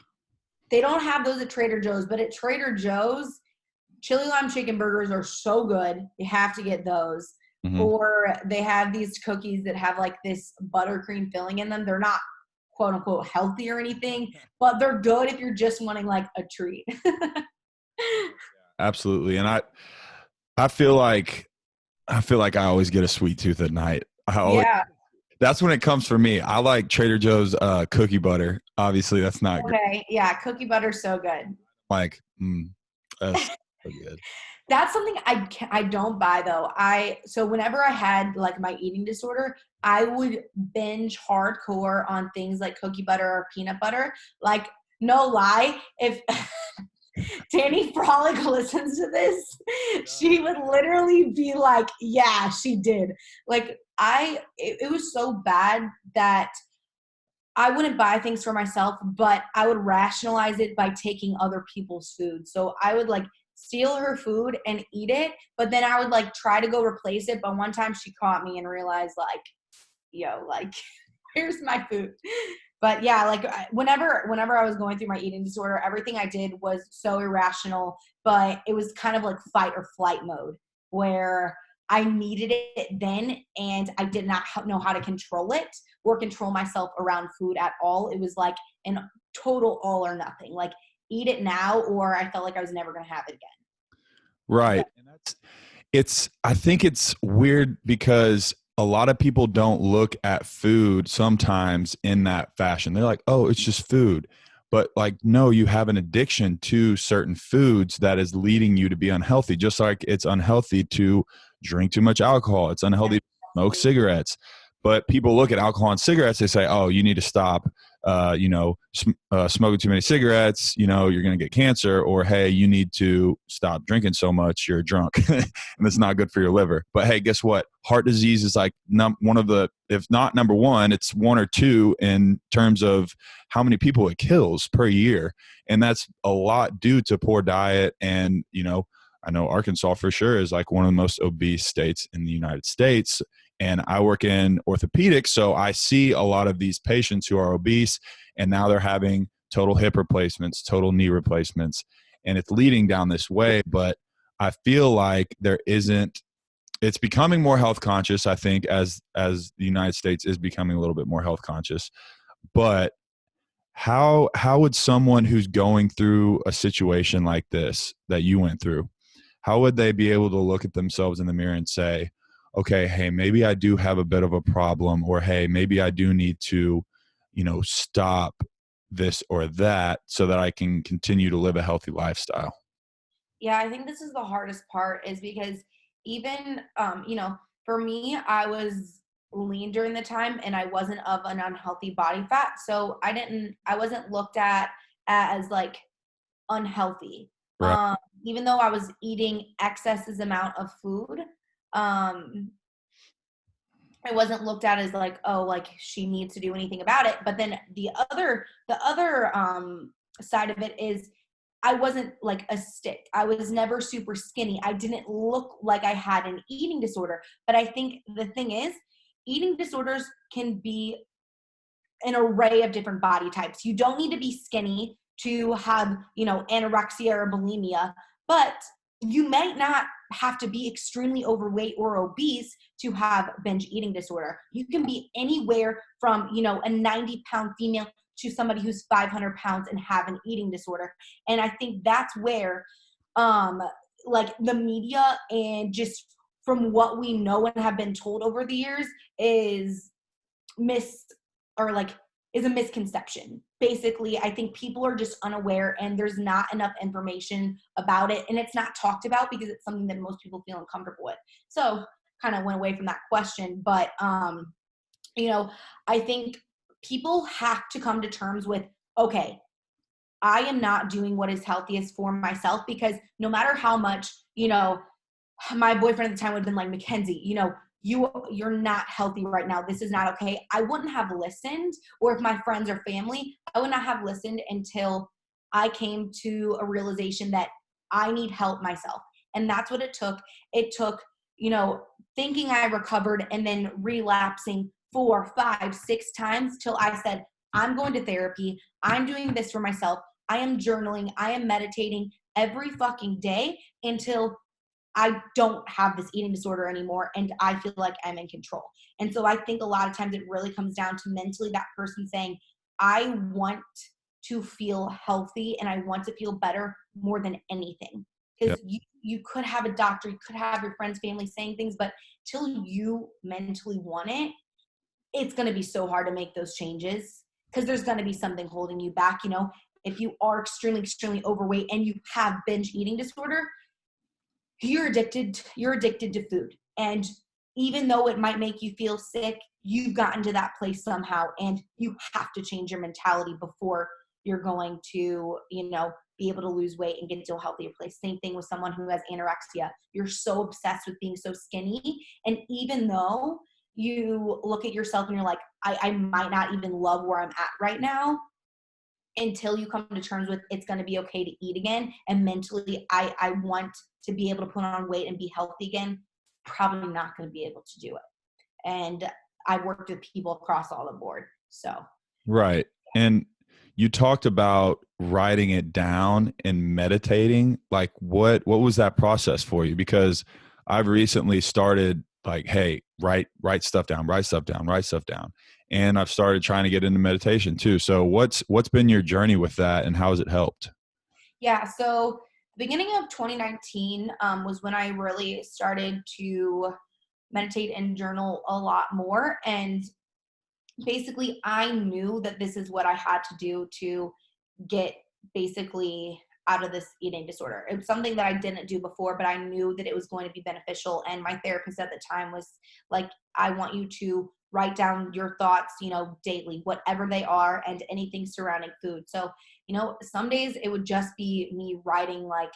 They don't have those at Trader Joe's, but at Trader Joe's, chili lime chicken burgers are so good. You have to get those. Mm-hmm. Or they have these cookies that have like this buttercream filling in them. They're not quote unquote healthy or anything, but they're good if you're just wanting like a treat. Absolutely. And I feel like I always get a sweet tooth at night. Yeah. That's when it comes for me. I like Trader Joe's cookie butter. Obviously, that's not great. Okay. Yeah, cookie butter's so good. Like, that's so good. That's something I don't buy though. So whenever I had like my eating disorder, I would binge hardcore on things like cookie butter or peanut butter. Like, no lie, if Danny Frolic listens to this, she would literally be like, yeah, she did. Like it was so bad that I wouldn't buy things for myself, but I would rationalize it by taking other people's food. So I would like steal her food and eat it, but then I would like try to go replace it. But one time she caught me and realized like, yo, like, here's my food. But yeah, like whenever I was going through my eating disorder, everything I did was so irrational, but it was kind of like fight or flight mode where I needed it then, and I did not know how to control it or control myself around food at all. It was like an total all or nothing. Like, eat it now, or I felt like I was never going to have it again. Right. And I think it's weird because a lot of people don't look at food sometimes in that fashion. They're like, oh, it's just food. But like, no, you have an addiction to certain foods that is leading you to be unhealthy. Just like it's unhealthy to drink too much alcohol. It's unhealthy to smoke cigarettes. But people look at alcohol and cigarettes, they say, oh, you need to stop, smoking too many cigarettes, you're going to get cancer, or, hey, you need to stop drinking so much, you're drunk and it's not good for your liver. But hey, guess what? Heart disease is like one of the, if not number one, it's one or two in terms of how many people it kills per year. And that's a lot due to poor diet. And, I know Arkansas for sure is like one of the most obese states in the United States. And I work in orthopedics, so I see a lot of these patients who are obese, and now they're having total hip replacements, total knee replacements, and it's leading down this way. But I feel like it's becoming more health conscious, I think, as the United States is becoming a little bit more health conscious. But how would someone who's going through a situation like this that you went through, how would they be able to look at themselves in the mirror and say, okay, hey, maybe I do have a bit of a problem, or hey, maybe I do need to, stop this or that so that I can continue to live a healthy lifestyle? Yeah, I think this is the hardest part, is because even, for me, I was lean during the time and I wasn't of an unhealthy body fat. So I wasn't looked at as like unhealthy. Right. Even though I was eating excesses amount of food, um, I wasn't looked at as like, oh, like she needs to do anything about it. But then the other side of it is, I wasn't like a stick. I was never super skinny. I didn't look like I had an eating disorder. But I think the thing is, eating disorders can be an array of different body types. You don't need to be skinny to have, anorexia or bulimia, but you might not have to be extremely overweight or obese to have binge eating disorder. You can be anywhere from, a 90-pound female to somebody who's 500 pounds and have an eating disorder. And I think that's where, like, the media and just from what we know and have been told over the years is is a misconception. Basically, I think people are just unaware and there's not enough information about it, and it's not talked about because it's something that most people feel uncomfortable with. So kind of went away from that question, but I think people have to come to terms with, okay, I am not doing what is healthiest for myself, because no matter how much, my boyfriend at the time would have been like, MacKenzie, you're not healthy right now. This is not okay. I wouldn't have listened, or if my friends or family, I would not have listened until I came to a realization that I need help myself. And that's what it took. It took, thinking I recovered and then relapsing 4, 5, 6 times till I said, I'm going to therapy. I'm doing this for myself. I am journaling. I am meditating every fucking day until I don't have this eating disorder anymore and I feel like I'm in control. And so I think a lot of times it really comes down to mentally that person saying, I want to feel healthy and I want to feel better more than anything. Because you could have a doctor, you could have your friends, family saying things, but till you mentally want it, it's going to be so hard to make those changes, because there's going to be something holding you back. If you are extremely, extremely overweight and you have binge eating disorder, you're addicted to food. And even though it might make you feel sick, you've gotten to that place somehow, and you have to change your mentality before you're going to, be able to lose weight and get to a healthier place. Same thing with someone who has anorexia. You're so obsessed with being so skinny. And even though you look at yourself and you're like, I might not even love where I'm at right now, until you come to terms with it's going to be okay to eat again. And mentally, I want to be able to put on weight and be healthy again, probably not going to be able to do it. And I've worked with people across all the board. So. Right. And you talked about writing it down and meditating. Like what was that process for you? Because I've recently started like, hey, write stuff down, write stuff down, write stuff down. And I've started trying to get into meditation too. So what's been your journey with that, and how has it helped? Yeah, so the beginning of 2019 was when I really started to meditate and journal a lot more. And basically, I knew that this is what I had to do to get basically out of this eating disorder. It was something that I didn't do before, but I knew that it was going to be beneficial. And my therapist at the time was like, I want you to write down your thoughts, daily, whatever they are, and anything surrounding food. So, some days it would just be me writing like,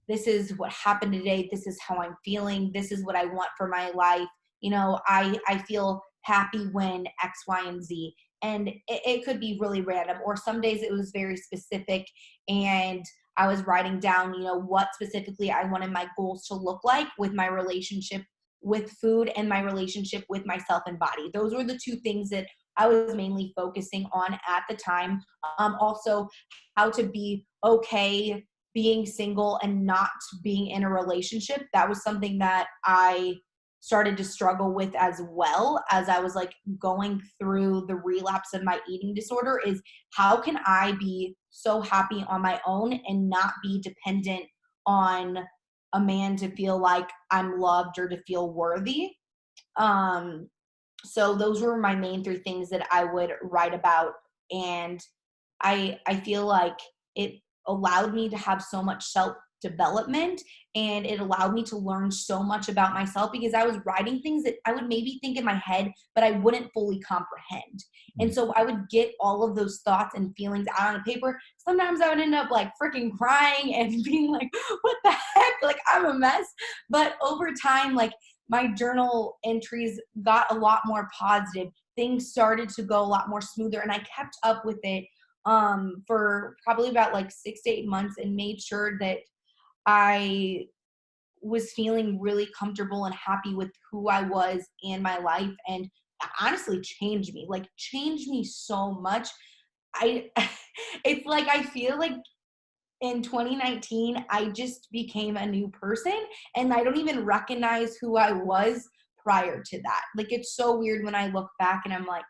this is what happened today. This is how I'm feeling. This is what I want for my life. I feel happy when X, Y, and Z. And it could be really random, or some days it was very specific. And I was writing down, what specifically I wanted my goals to look like with my relationship with food and my relationship with myself and body. Those were the two things that I was mainly focusing on at the time. Also, how to be okay being single and not being in a relationship. That was something that I started to struggle with as well as I was like going through the relapse of my eating disorder. Is how can I be so happy on my own and not be dependent on a man to feel like I'm loved or to feel worthy. Um, so those were my main three things that I would write about. And I feel like it allowed me to have so much self development, and it allowed me to learn so much about myself because I was writing things that I would maybe think in my head, but I wouldn't fully comprehend. And so I would get all of those thoughts and feelings out on a paper. Sometimes I would end up like freaking crying and being like, what the heck? Like, I'm a mess. But over time, like, my journal entries got a lot more positive. Things started to go a lot more smoother, and I kept up with it for probably about like 6 to 8 months, and made sure that I was feeling really comfortable and happy with who I was and my life. And honestly changed me so much. I it's like I feel like in 2019 I just became a new person, and I don't even recognize who I was prior to that. Like, it's so weird when I look back and I'm like,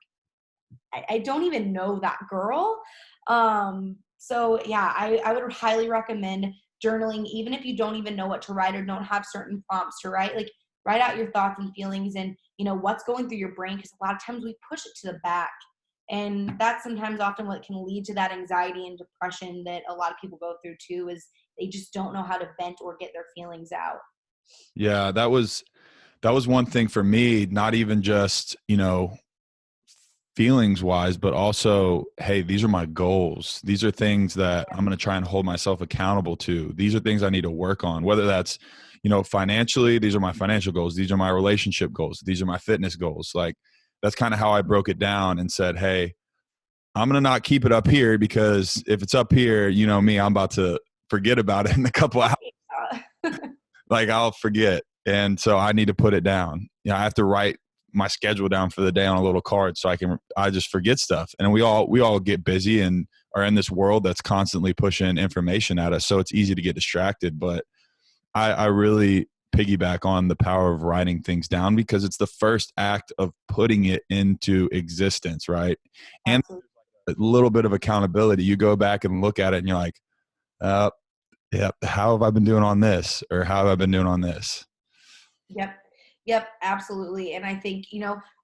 I don't even know that girl. So yeah, I would highly recommend journaling, even if you don't even know what to write or don't have certain prompts to write. Like, write out your thoughts and feelings, and what's going through your brain, because a lot of times we push it to the back. And that's sometimes often what can lead to that anxiety and depression that a lot of people go through too, is they just don't know how to vent or get their feelings out. Yeah, that was one thing for me, not even just, feelings wise, but also, hey, these are my goals. These are things that I'm going to try and hold myself accountable to. These are things I need to work on, whether that's, financially, these are my financial goals. These are my relationship goals. These are my fitness goals. Like, that's kind of how I broke it down and said, hey, I'm going to not keep it up here, because if it's up here, me, I'm about to forget about it in a couple hours. Like, I'll forget. And so I need to put it down. I have to write my schedule down for the day on a little card, so I just forget stuff. And we all get busy and are in this world that's constantly pushing information at us. So it's easy to get distracted. But I really piggyback on the power of writing things down, because it's the first act of putting it into existence, right? And Absolutely. a little bit of accountability. You go back and look at it and you're like, uh, yeah, how have I been doing on this? Or how have I been doing on this? Yep. Yep, absolutely. And I think,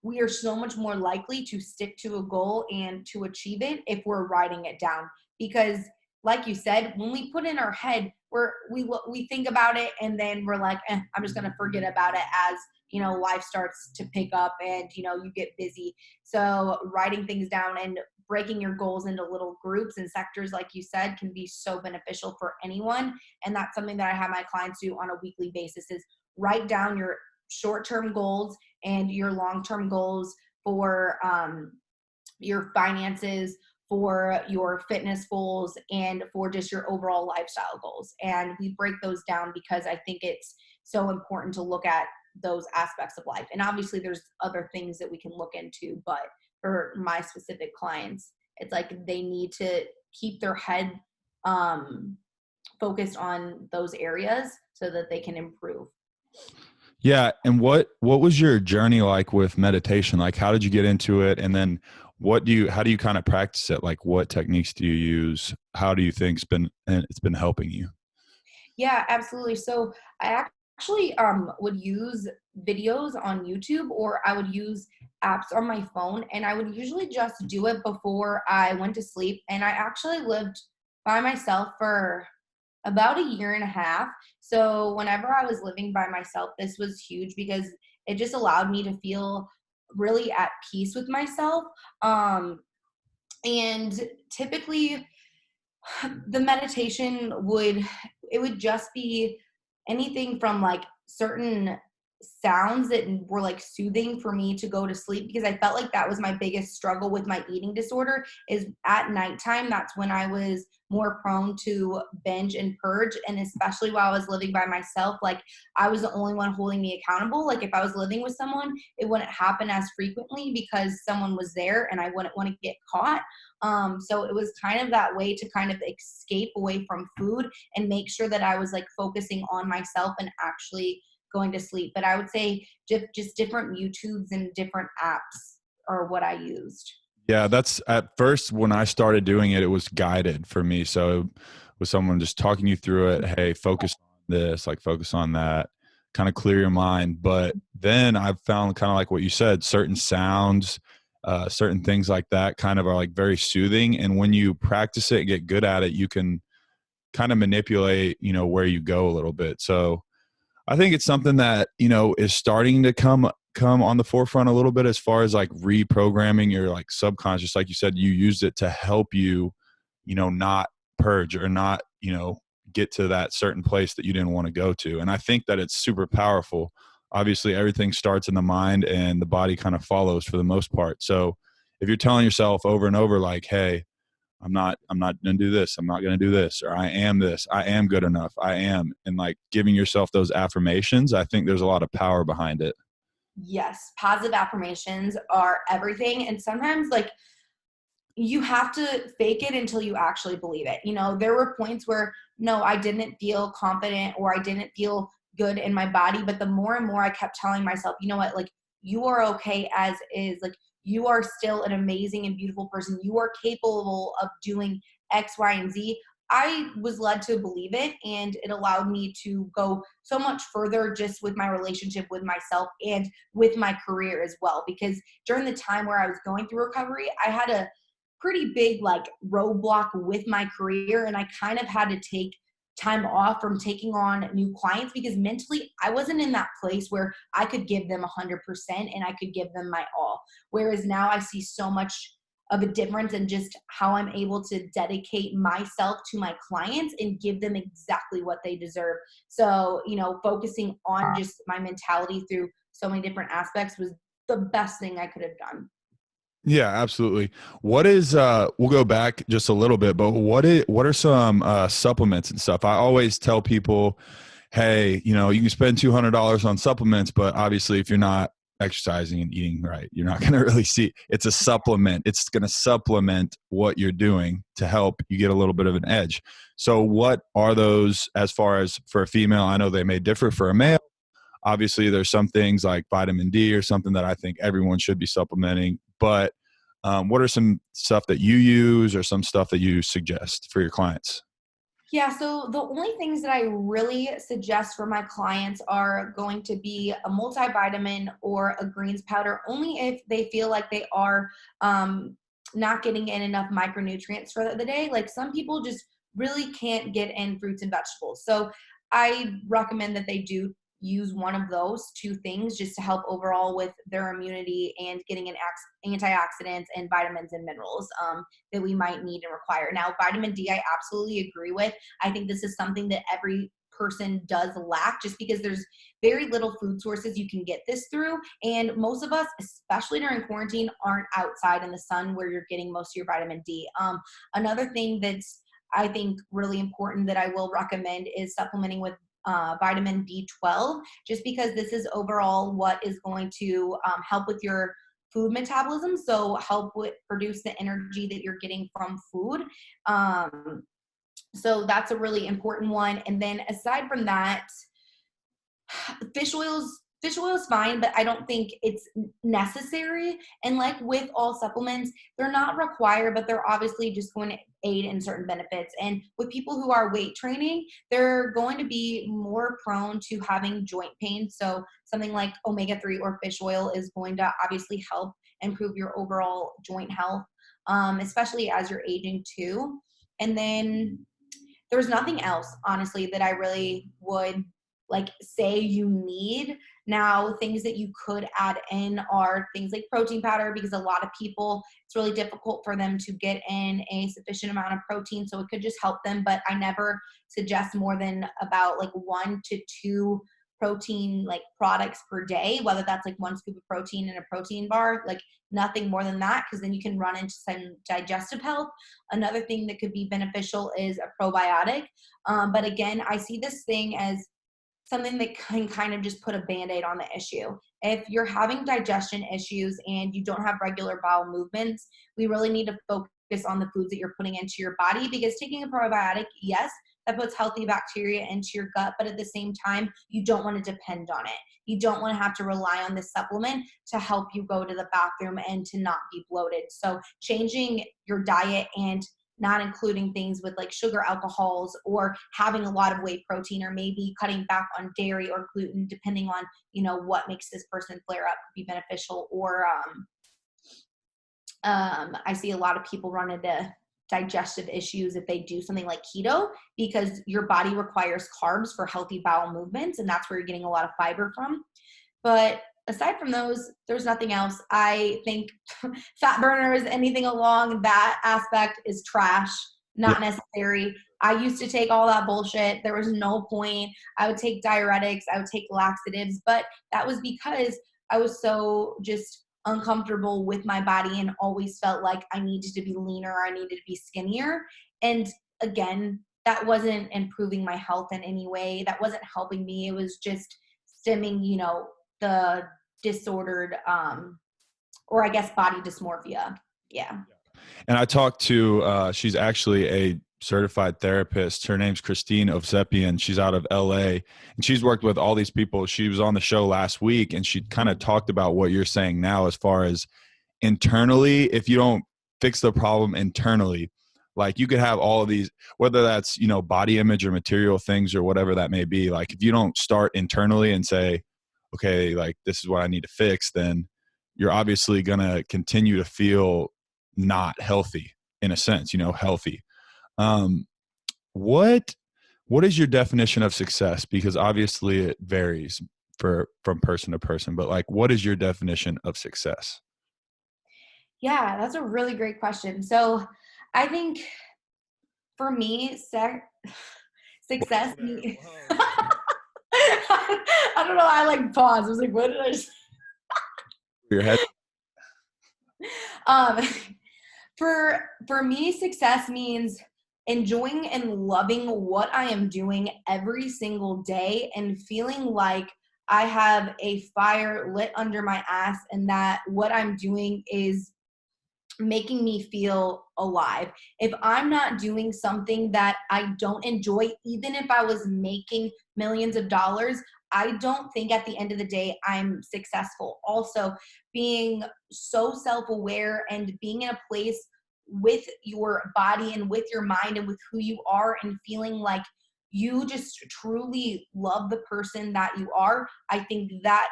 we are so much more likely to stick to a goal and to achieve it if we're writing it down. Because like you said, when we put in our head, we think about it, and then we're like, I'm just going to forget about it as, life starts to pick up and, you get busy. So writing things down and breaking your goals into little groups and sectors, like you said, can be so beneficial for anyone. And that's something that I have my clients do on a weekly basis, is write down your short-term goals and your long-term goals for your finances, for your fitness goals, and for just your overall lifestyle goals. And we break those down because I think it's so important to look at those aspects of life. And obviously there's other things that we can look into, but for my specific clients, it's like they need to keep their head um, focused on those areas so that they can improve. Yeah. And what was your journey like with meditation? Like, how did you get into it? And then how do you kind of practice it? Like, what techniques do you use? How do you think it's been helping you? Yeah, absolutely. So I actually would use videos on YouTube, or I would use apps on my phone, and I would usually just do it before I went to sleep. And I actually lived by myself for about a year and a half. So whenever I was living by myself, this was huge because it just allowed me to feel really at peace with myself. Um, and typically the meditation would just be anything from like certain sounds that were like soothing for me to go to sleep, because I felt like that was my biggest struggle with my eating disorder. Is at nighttime, that's when I was more prone to binge and purge. And especially while I was living by myself, like I was the only one holding me accountable. Like if I was living with someone, it wouldn't happen as frequently because someone was there and I wouldn't want to get caught. So it was kind of that way to kind of escape away from food and make sure that I was like focusing on myself and actually going to sleep. But I would say just different YouTubes and different apps are what I used. Yeah, that's at first when I started doing it, it was guided for me. So it was someone just talking you through it. Hey, focus on this, like focus on that, kind of clear your mind. But then I've found kind of like what you said, certain sounds, certain things like that kind of are like very soothing. And when you practice it and get good at it, you can kind of manipulate, where you go a little bit. So I think it's something that, is starting to come on the forefront a little bit as far as like reprogramming your like subconscious. Like you said, you used it to help you, not purge or not, get to that certain place that you didn't want to go to. And I think that it's super powerful. Obviously, everything starts in the mind and the body kind of follows for the most part. So if you're telling yourself over and over, like, hey, I'm not going to do this. I'm not going to do this, or I am this. I am good enough. I am. And like giving yourself those affirmations, I think there's a lot of power behind it. Yes, positive affirmations are everything. And sometimes like you have to fake it until you actually believe it. There were points where no, I didn't feel confident or I didn't feel good in my body. But the more and more I kept telling myself, you know what, like you are okay as is. Like you are still an amazing and beautiful person. You are capable of doing X, Y, and Z. I was led to believe it, and it allowed me to go so much further just with my relationship with myself and with my career as well. Because during the time where I was going through recovery, I had a pretty big like roadblock with my career, and I kind of had to take time off from taking on new clients because mentally I wasn't in that place where I could give them 100% and I could give them my all. Whereas now I see so much of a difference in just how I'm able to dedicate myself to my clients and give them exactly what they deserve. So, focusing on just my mentality through so many different aspects was the best thing I could have done. Yeah, absolutely. What is we'll go back just a little bit, but what are some supplements and stuff? I always tell people, hey, you can spend $200 on supplements, but obviously if you're not exercising and eating right, you're not going to really see. It's a supplement. It's going to supplement what you're doing to help you get a little bit of an edge. So what are those as far as for a female? I know they may differ for a male. Obviously, there's some things like vitamin D or something that I think everyone should be supplementing. But what are some stuff that you use or some stuff that you suggest for your clients? Yeah, so the only things that I really suggest for my clients are going to be a multivitamin or a greens powder, only if they feel like they are not getting in enough micronutrients for the day. Like some people just really can't get in fruits and vegetables. So I recommend that they do use one of those two things just to help overall with their immunity and getting in antioxidants and vitamins and minerals that we might need and require. Now, vitamin D, I absolutely agree with. I think this is something that every person does lack just because there's very little food sources you can get this through. And most of us, especially during quarantine, aren't outside in the sun where you're getting most of your vitamin D. Another thing that's I think really important that I will recommend is supplementing with vitamin B12, just because this is overall what is going to help with your food metabolism. So help with produce the energy that you're getting from food. So that's a really important one. And then aside from that, Fish oil is fine, but I don't think it's necessary. And like with all supplements, they're not required, but they're obviously just going to aid in certain benefits. And with people who are weight training, they're going to be more prone to having joint pain. So something like omega-3 or fish oil is going to obviously help improve your overall joint health, especially as you're aging too. And then there's nothing else, honestly, that I really would like say you need. Now, things that you could add in are things like protein powder, because a lot of people, it's really difficult for them to get in a sufficient amount of protein. So it could just help them. But I never suggest more than about like 1 to 2 protein like products per day, whether that's like 1 scoop of protein in a protein bar, like nothing more than that, because then you can run into some digestive health. Another thing that could be beneficial is a probiotic. But again, I see this thing as something that can kind of just put a Band-Aid on the issue. If you're having digestion issues and you don't have regular bowel movements, we really need to focus on the foods that you're putting into your body, because taking a probiotic, yes, that puts healthy bacteria into your gut, but at the same time, you don't want to depend on it. You don't want to have to rely on this supplement to help you go to the bathroom and to not be bloated. So changing your diet and not including things with like sugar alcohols, or having a lot of whey protein, or maybe cutting back on dairy or gluten, depending on, what makes this person flare up, could be beneficial. Or I see a lot of people run into digestive issues if they do something like keto, because your body requires carbs for healthy bowel movements, and that's where you're getting a lot of fiber from. But aside from those, there's nothing else. I think fat burners, anything along that aspect is trash, Yeah. not necessary. I used to take all that bullshit. There was no point. I would take diuretics, I would take laxatives, but that was because I was so just uncomfortable with my body and always felt like I needed to be leaner, I needed to be skinnier. And again, that wasn't improving my health in any way. That wasn't helping me. It was just stemming, the disordered, or I guess body dysmorphia. Yeah. And I talked to, she's actually a certified therapist. Her name's Christine Ovsepian. She's out of LA, and she's worked with all these people. She was on the show last week, and she kind of talked about what you're saying now, as far as internally, if you don't fix the problem internally, like you could have all of these, whether that's, body image or material things or whatever that may be. Like if you don't start internally and say, okay, like this is what I need to fix, then you're obviously going to continue to feel not healthy in a sense, healthy. Um, what is your definition of success? Because obviously it varies from person to person, but like, what is your definition of success? Yeah, that's a really great question. So I think for me, success, I don't know. I like pause. I was like, what did I just, Your head. um, for me, success means enjoying and loving what I am doing every single day, and feeling like I have a fire lit under my ass, and that what I'm doing is making me feel alive. If I'm not doing something that I don't enjoy, even if I was making millions of dollars, I don't think at the end of the day I'm successful. Also, being so self-aware and being in a place with your body and with your mind and with who you are, and feeling like you just truly love the person that you are, I think that,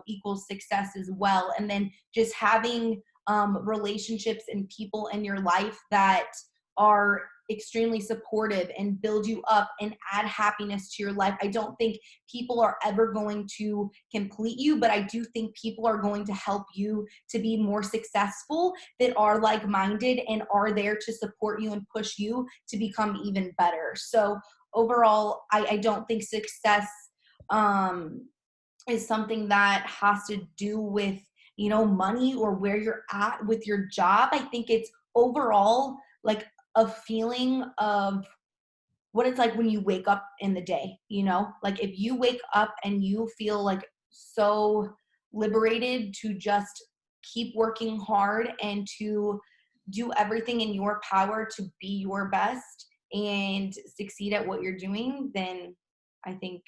equals success as well. And then just having relationships and people in your life that are extremely supportive and build you up and add happiness to your life. I don't think people are ever going to complete you, but I do think people are going to help you to be more successful, that are like-minded and are there to support you and push you to become even better. So overall, I don't think success is something that has to do with, money or where you're at with your job. I think it's overall like a feeling of what it's like when you wake up in the day, like if you wake up and you feel like so liberated to just keep working hard and to do everything in your power to be your best and succeed at what you're doing, then I think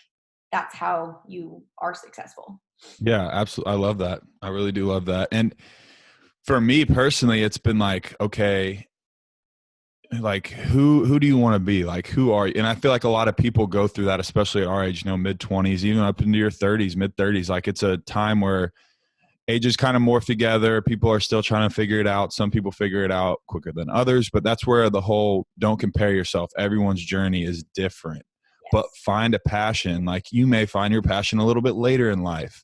that's how you are successful. Yeah, absolutely. I love that. I really do love that. And for me personally, it's been like, okay, like who do you want to be? Like, who are you? And I feel like a lot of people go through that, especially at our age, mid-20s, even up into your 30s, mid-30s. Like, it's a time where ages kind of morph together. People are still trying to figure it out. Some people figure it out quicker than others, but that's where the whole don't compare yourself. Everyone's journey is different, but Yes. find a passion. Like, you may find your passion a little bit later in life,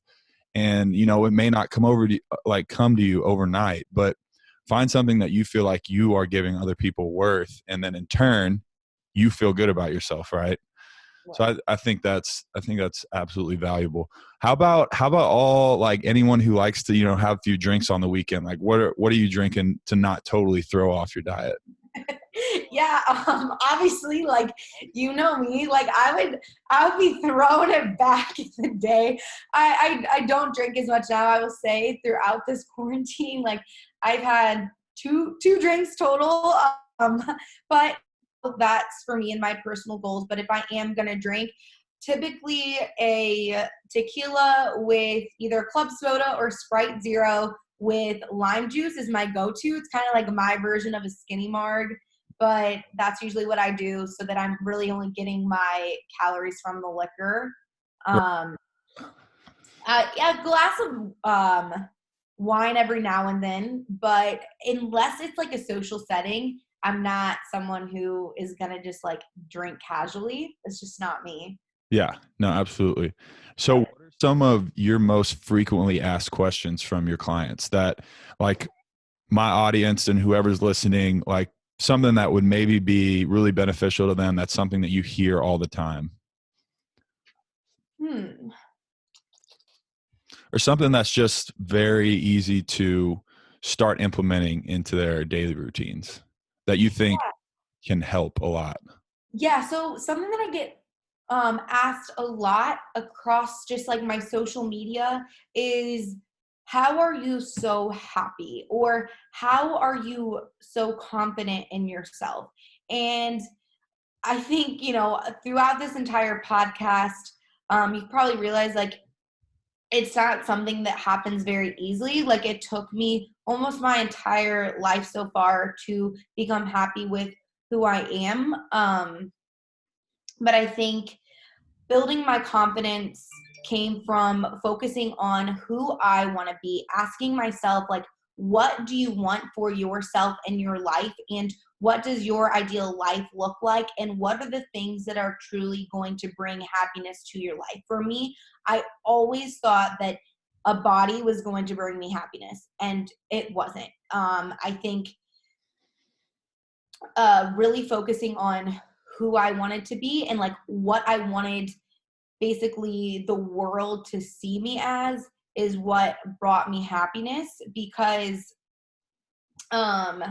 and it may not come to you overnight, but find something that you feel like you are giving other people worth, and then in turn you feel good about yourself, right? So Right. I think that's absolutely valuable. How about all, like, anyone who likes to have a few drinks on the weekend? Like, what are you drinking to not totally throw off your diet? Yeah, obviously, like, you know me, like, I would be throwing it back in the day. I don't drink as much now, I will say, throughout this quarantine. Like, I've had two drinks total, um, but that's for me and my personal goals. But if I am gonna drink, typically a tequila with either club soda or Sprite Zero with lime juice is my go-to. It's kind of like my version of a skinny marg, but that's usually what I do so that I'm really only getting my calories from the liquor. Um, yeah, a glass of wine every now and then, but unless it's like a social setting, I'm not someone who is gonna just like drink casually. It's just not me. Yeah, no, absolutely. So what But are some of your most frequently asked questions from your clients that, like, my audience and whoever's listening, like, something that would maybe be really beneficial to them, that's something that you hear all the time, hmm. or something that's just very easy to start implementing into their daily routines that you think can help a lot? Yeah, so something that I get asked a lot across just like my social media is, how are you so happy? Or how are you so confident in yourself? And I think, throughout this entire podcast, you've probably realized, like, it's not something that happens very easily. Like, it took me almost my entire life so far to become happy with who I am. But I think building my confidence came from focusing on who I want to be, asking myself, like, what do you want for yourself and your life? And what does your ideal life look like? And what are the things that are truly going to bring happiness to your life? For me, I always thought that a body was going to bring me happiness, and it wasn't. I think really focusing on who I wanted to be and like what I wanted basically the world to see me as is what brought me happiness. Because um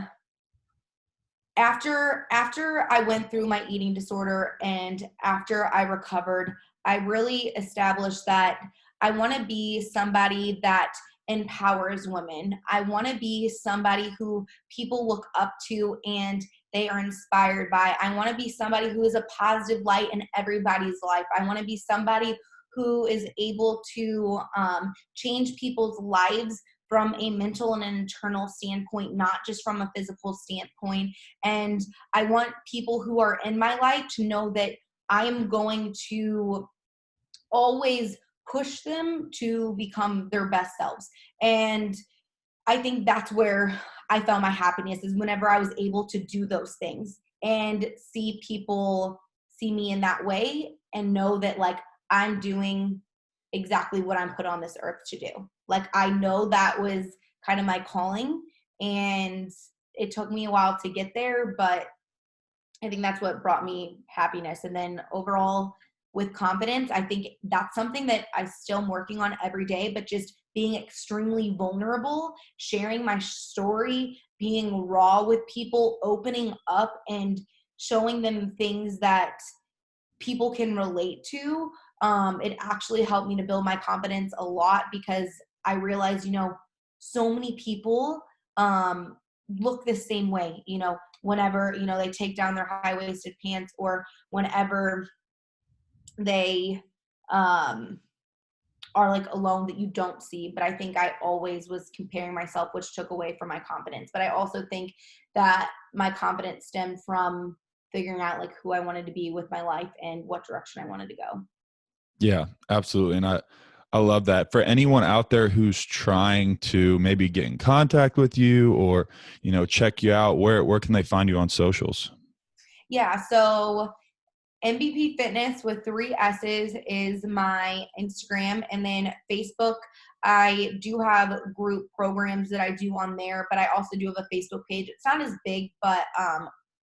after I went through my eating disorder and after I recovered, I really established that I want to be somebody that empowers women. I want to be somebody who people look up to and they are inspired by. I want to be somebody who is a positive light in everybody's life. I want to be somebody who is able to change people's lives from a mental and an internal standpoint, not just from a physical standpoint. And I want people who are in my life to know that I am going to always push them to become their best selves. And I think that's where I found my happiness, is whenever I was able to do those things and see people see me in that way and know that, like, I'm doing exactly what I'm put on this earth to do. Like, I know that was kind of my calling, and it took me a while to get there, but I think that's what brought me happiness. And then overall, with confidence, I think that's something that I still am working on every day, but just being extremely vulnerable, sharing my story, being raw with people, opening up and showing them things that people can relate to. It actually helped me to build my confidence a lot, because I realized, so many people look the same way, whenever, they take down their high-waisted pants, or whenever they are like alone that you don't see. But I think I always was comparing myself, which took away from my confidence. But I also think that my confidence stemmed from figuring out like who I wanted to be with my life and what direction I wanted to go. Yeah, absolutely. And I love that. For anyone out there who's trying to maybe get in contact with you or, check you out, where can they find you on socials? Yeah. So MVP Fitness with 3 S's is my Instagram. And then Facebook, I do have group programs that I do on there, but I also do have a Facebook page. It's not as big, but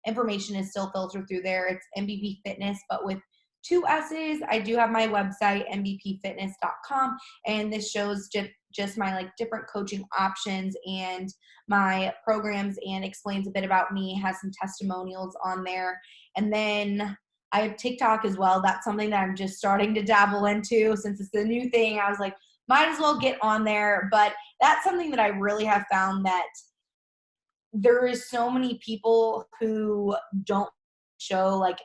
information is still filtered through there. It's MVP Fitness, but with 2 S's. I do have my website, mvpfitness.com, and this shows just my like different coaching options and my programs, and explains a bit about me, has some testimonials on there. And then I have TikTok as well. That's something that I'm just starting to dabble into since it's the new thing. I was like, might as well get on there. But that's something that I really have found that there is so many people who don't show like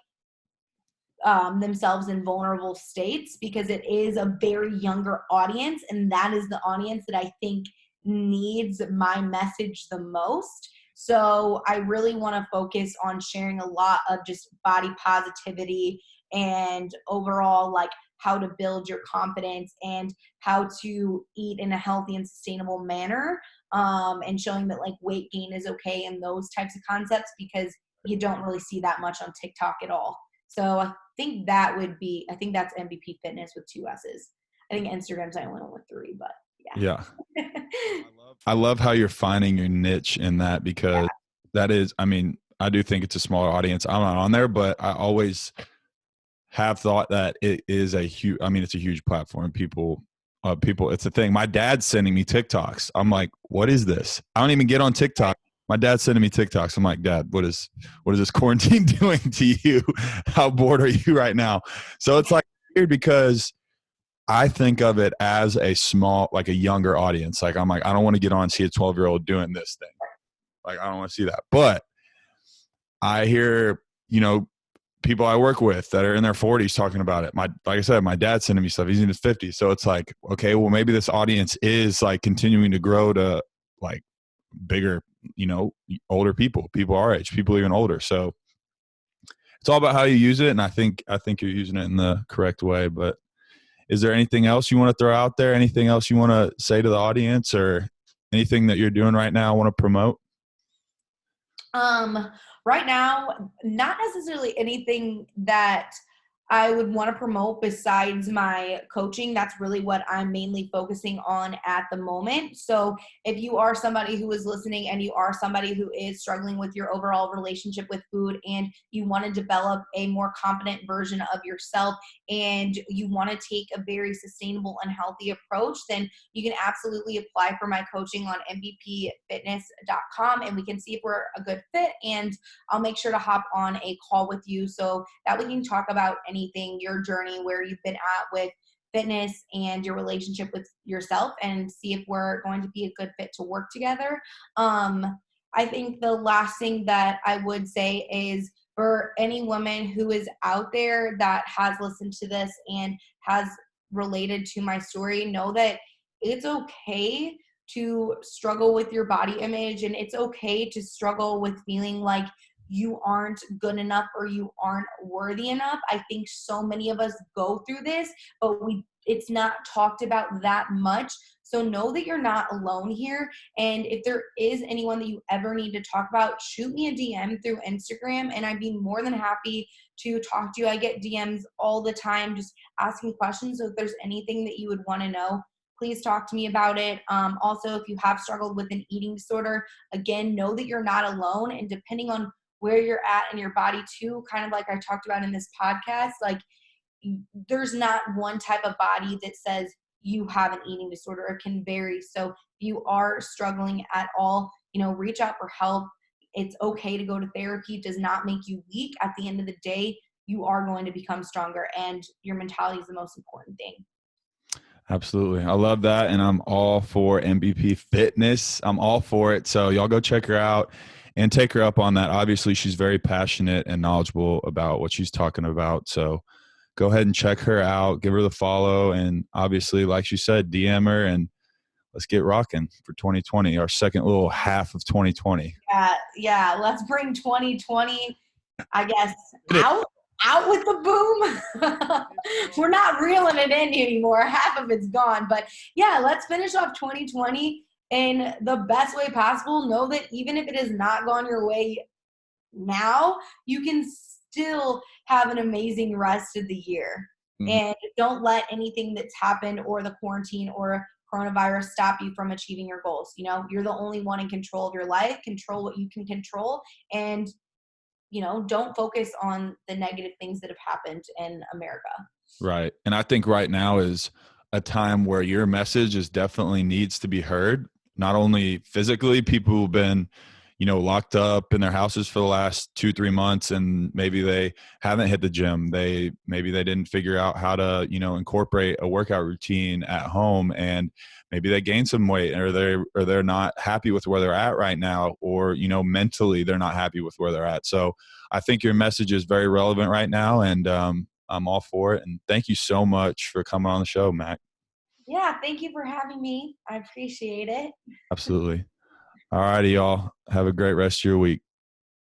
themselves in vulnerable states, because it is a very younger audience, and that is the audience that I think needs my message the most. So I really want to focus on sharing a lot of just body positivity and overall like how to build your confidence and how to eat in a healthy and sustainable manner, and showing that like weight gain is okay and those types of concepts, because you don't really see that much on TikTok at all. So I think that's MVP Fitness with 2 S's. I think Instagram's I only went with 3, but yeah. Yeah. I love how you're finding your niche in that, because that is, I do think it's a smaller audience. I'm not on there, but I always have thought that it is it's a huge platform. People, it's a thing. My dad's sending me TikToks. I'm like, what is this? I don't even get on TikTok. My dad's sending me TikToks. I'm like, Dad, what is this quarantine doing to you? How bored are you right now? So it's like weird, because I think of it as a small, like a younger audience. Like, I'm like, I don't want to get on and see a 12-year-old doing this thing. Like, I don't want to see that. But I hear, people I work with that are in their 40s talking about it. Like I said, my dad's sending me stuff. He's in his 50s. So it's like, okay, well, maybe this audience is like continuing to grow to like bigger, older people our age, people even older. So it's all about how you use it. And I think you're using it in the correct way. But is there anything else you want to throw out there? Anything else you want to say to the audience, or anything that you're doing right now want to promote? Right now, not necessarily anything that I would want to promote besides my coaching. That's really what I'm mainly focusing on at the moment. So if you are somebody who is listening and you are somebody who is struggling with your overall relationship with food, and you want to develop a more confident version of yourself, and you want to take a very sustainable and healthy approach, then you can absolutely apply for my coaching on mvpfitness.com, and we can see if we're a good fit. And I'll make sure to hop on a call with you so that we can talk about anything, your journey, where you've been at with fitness and your relationship with yourself, and see if we're going to be a good fit to work together. I think the last thing that I would say is, for any woman who is out there that has listened to this and has related to my story, know that it's okay to struggle with your body image, and it's okay to struggle with feeling like you aren't good enough or you aren't worthy enough. I think so many of us go through this, but it's not talked about that much. So know that you're not alone here. And if there is anyone that you ever need to talk about, shoot me a DM through Instagram, and I'd be more than happy to talk to you. I get DMs all the time just asking questions. So if there's anything that you would want to know, please talk to me about it. Also, if you have struggled with an eating disorder, again, know that you're not alone. And depending on where you're at in your body too, kind of like I talked about in this podcast, like there's not one type of body that says you have an eating disorder. It can vary. So if you are struggling at all, reach out for help. It's okay to go to therapy. It does not make you weak. At the end of the day, you are going to become stronger, and your mentality is the most important thing. Absolutely. I love that. And I'm all for MVP Fitness. I'm all for it. So y'all go check her out and take her up on that. Obviously, she's very passionate and knowledgeable about what she's talking about. So go ahead and check her out, give her the follow, and obviously, like she said, DM her, and let's get rocking for 2020, our second little half of 2020. Yeah. Let's bring 2020, I guess, out with the boom. We're not reeling it in anymore. Half of it's gone. But yeah, let's finish off 2020 in the best way possible. Know that even if it has not gone your way now, you can still have an amazing rest of the year. Mhm. And don't let anything that's happened or the quarantine or coronavirus stop you from achieving your goals. You know, you're the only one in control of your life. Control what you can control, and don't focus on the negative things that have happened in America. Right. And I think right now is a time where your message is definitely needs to be heard, not only physically, people who've been, locked up in their houses for the last 2-3 months, and maybe they haven't hit the gym. Maybe they didn't figure out how to, incorporate a workout routine at home, and maybe they gained some weight, or they're not happy with where they're at right now, or, mentally they're not happy with where they're at. So I think your message is very relevant right now, and I'm all for it. And thank you so much for coming on the show, Mac. Yeah, thank you for having me. I appreciate it. Absolutely. All righty, y'all. Have a great rest of your week.